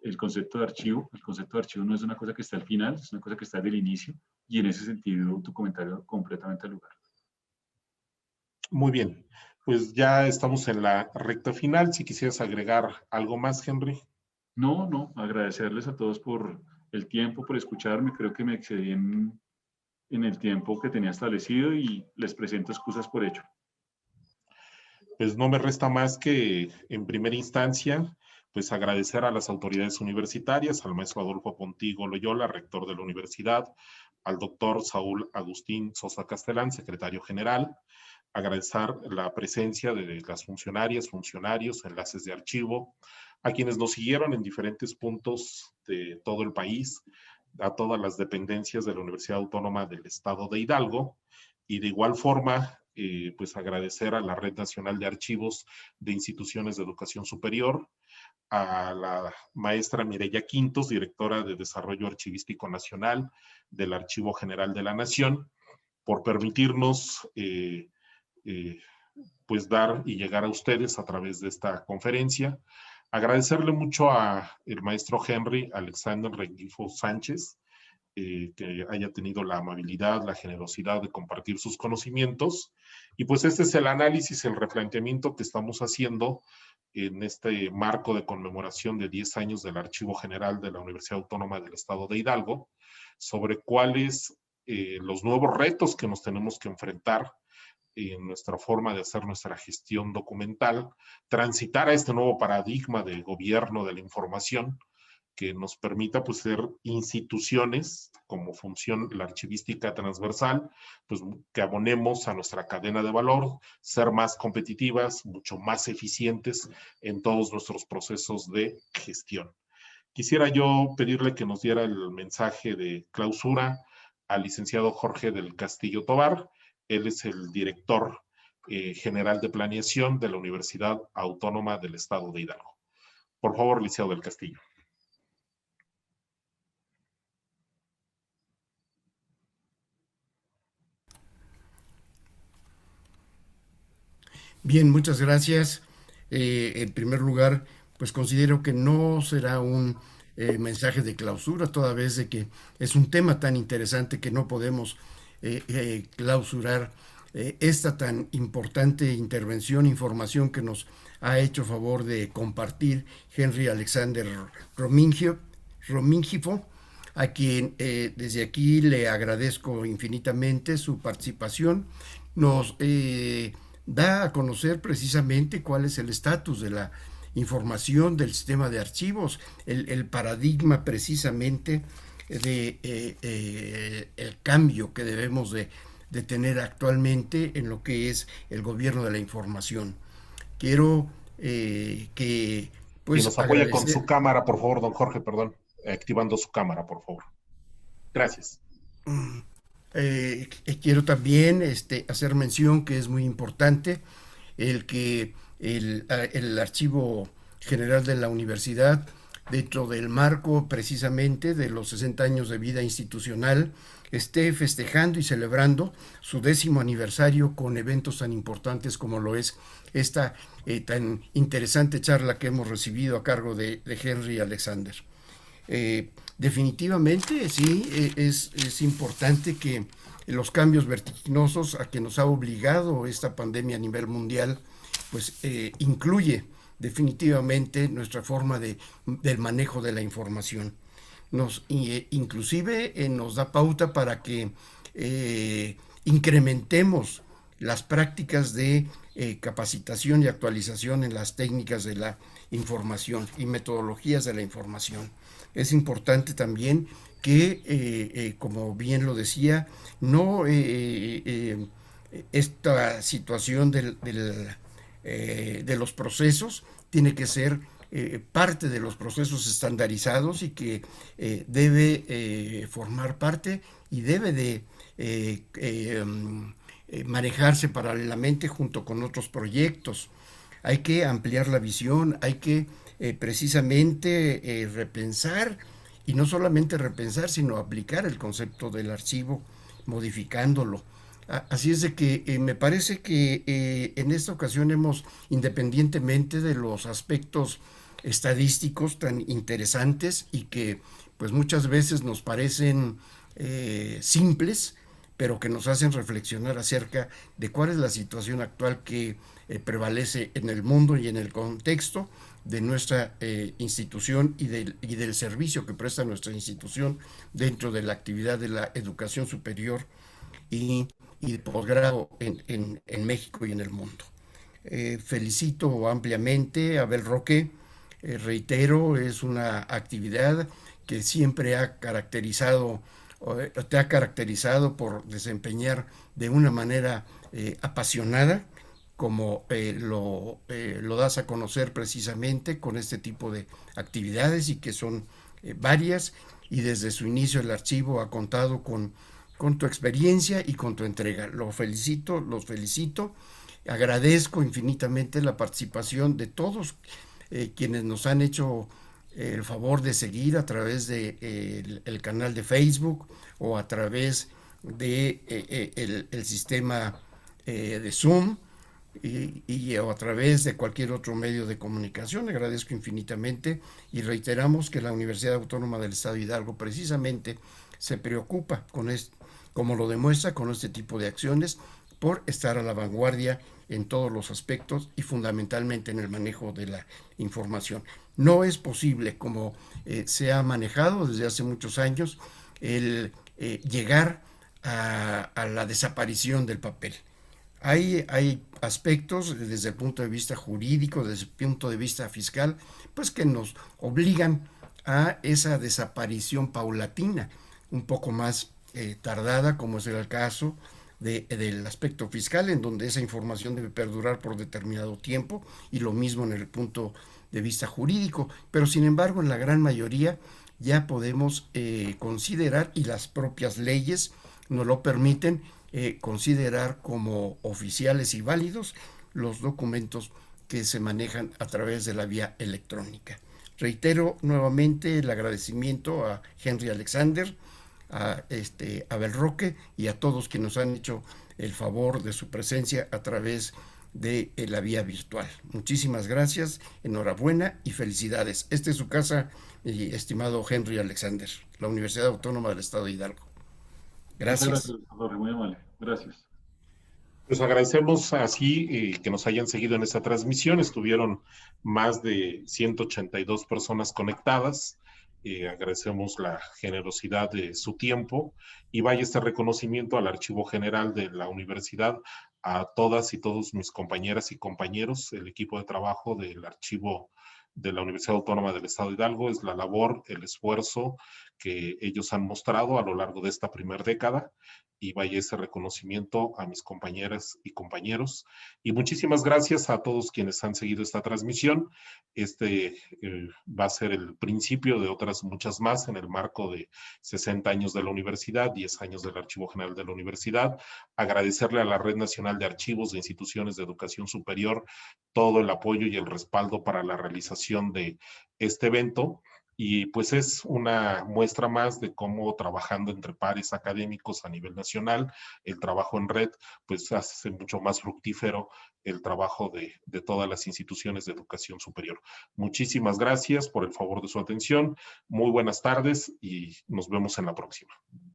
el concepto de archivo. El concepto de archivo no es una cosa que está al final, es una cosa que está desde el inicio y en ese sentido tu comentario completamente al lugar. Muy bien, pues ya estamos en la recta final. Si quisieras agregar algo más, Henry. No, no, agradecerles a todos por el tiempo, por escucharme. Creo que me excedí en el tiempo que tenía establecido y les presento excusas por ello. Pues no me resta más que, en primera instancia, pues agradecer a las autoridades universitarias, al maestro Adolfo Pontigo Loyola, rector de la universidad, al doctor Saúl Agustín Sosa Castellán, secretario general, agradecer la presencia de las funcionarias, funcionarios, enlaces de archivo, a quienes nos siguieron en diferentes puntos de todo el país, a todas las dependencias de la Universidad Autónoma del Estado de Hidalgo, y de igual forma, pues agradecer a la Red Nacional de Archivos de Instituciones de Educación Superior, a la maestra Mireya Quintos, directora de Desarrollo Archivístico Nacional del Archivo General de la Nación, por permitirnos eh, pues dar y llegar a ustedes a través de esta conferencia. Agradecerle mucho a el maestro Henry Alexander Rengifo Sánchez, que haya tenido la amabilidad, la generosidad de compartir sus conocimientos. Y pues este es el análisis, el replanteamiento que estamos haciendo en este marco de conmemoración de 10 años del Archivo General de la Universidad Autónoma del Estado de Hidalgo, sobre cuáles los nuevos retos que nos tenemos que enfrentar en nuestra forma de hacer nuestra gestión documental, transitar a este nuevo paradigma de gobierno de la información que nos permita pues ser instituciones como función la archivística transversal, pues que abonemos a nuestra cadena de valor, ser más competitivas, mucho más eficientes en todos nuestros procesos de gestión. Quisiera yo pedirle que nos diera el mensaje de clausura al licenciado Jorge del Castillo Tovar. Él es el director general de planeación de la Universidad Autónoma del Estado de Hidalgo. Por favor, licenciado del Castillo. Bien, muchas gracias. En primer lugar, pues considero que no será un mensaje de clausura, toda vez de que es un tema tan interesante que no podemos clausurar esta tan importante intervención, información que nos ha hecho favor de compartir Henry Alexander Romingifo, a quien desde aquí le agradezco infinitamente su participación. Nos da a conocer precisamente cuál es el estatus de la información del sistema de archivos, el paradigma precisamente de el cambio que debemos de tener actualmente en lo que es el gobierno de la información. Quiero que pues y nos apoye con su cámara, por favor, don Jorge, perdón, activando su cámara, por favor. Gracias. Quiero también hacer mención que es muy importante el que el Archivo General de la Universidad, dentro del marco precisamente de los 60 años de vida institucional, esté festejando y celebrando su 10º aniversario con eventos tan importantes como lo es esta tan interesante charla que hemos recibido a cargo de Henry Alexander. Definitivamente sí, es importante que los cambios vertiginosos a que nos ha obligado esta pandemia a nivel mundial, pues incluye definitivamente nuestra forma del manejo de la información. Inclusive nos da pauta para que incrementemos las prácticas de capacitación y actualización en las técnicas de la información y metodologías de la información. Es importante también que, como bien lo decía, no esta situación de los procesos tiene que ser parte de los procesos estandarizados y que debe formar parte y debe de manejarse paralelamente junto con otros proyectos. Hay que ampliar la visión, hay que precisamente repensar, y no solamente repensar, sino aplicar el concepto del archivo, modificándolo. Así es de que me parece que en esta ocasión hemos, independientemente de los aspectos estadísticos tan interesantes y que pues muchas veces nos parecen simples, pero que nos hacen reflexionar acerca de cuál es la situación actual que prevalece en el mundo y en el contexto de nuestra institución y del servicio que presta nuestra institución dentro de la actividad de la educación superior y de posgrado en México y en el mundo. Felicito ampliamente a Abel Roque, reitero, es una actividad que siempre te ha caracterizado por desempeñar de una manera apasionada, como lo das a conocer precisamente con este tipo de actividades y que son varias, y desde su inicio el archivo ha contado con tu experiencia y con tu entrega. Los felicito, agradezco infinitamente la participación de todos quienes nos han hecho el favor de seguir a través de el canal de Facebook o a través de el sistema de Zoom o a través de cualquier otro medio de comunicación. Agradezco infinitamente y reiteramos que la Universidad Autónoma del Estado de Hidalgo precisamente se preocupa como lo demuestra con este tipo de acciones, por estar a la vanguardia en todos los aspectos y fundamentalmente en el manejo de la información. No es posible, como se ha manejado desde hace muchos años, el llegar a la desaparición del papel. Hay aspectos desde el punto de vista jurídico, desde el punto de vista fiscal, pues que nos obligan a esa desaparición paulatina, un poco más tardada, como es el caso del aspecto fiscal, en donde esa información debe perdurar por determinado tiempo, y lo mismo en el punto de vista jurídico. Pero sin embargo, en la gran mayoría ya podemos considerar, y las propias leyes nos lo permiten, considerar como oficiales y válidos los documentos que se manejan a través de la vía electrónica. Reitero nuevamente el agradecimiento a Henry Alexander, a Abel Roque y a todos que nos han hecho el favor de su presencia a través de la vía virtual. Muchísimas gracias, enhorabuena y felicidades. Esta es su casa, mi estimado Henry Alexander, la Universidad Autónoma del Estado de Hidalgo. Muchas Gracias. gracias, Jorge, muy amable. Gracias. Pues agradecemos así que nos hayan seguido en esta transmisión. Estuvieron más de 182 personas conectadas. Agradecemos la generosidad de su tiempo y vaya este reconocimiento al Archivo General de la Universidad, a todas y todos mis compañeras y compañeros, el equipo de trabajo del Archivo de la Universidad Autónoma del Estado de Hidalgo. Es la labor, el esfuerzo que ellos han mostrado a lo largo de esta primera década, y vaya ese reconocimiento a mis compañeras y compañeros. Y muchísimas gracias a todos quienes han seguido esta transmisión. Va a ser el principio de otras muchas más en el marco de 60 años de la universidad, 10 años del Archivo General de la Universidad. Agradecerle a la Red Nacional de Archivos de Instituciones de Educación Superior todo el apoyo y el respaldo para la realización de este evento. Y pues es una muestra más de cómo, trabajando entre pares académicos a nivel nacional, el trabajo en red pues hace mucho más fructífero el trabajo de todas las instituciones de educación superior. Muchísimas gracias por el favor de su atención. Muy buenas tardes y nos vemos en la próxima.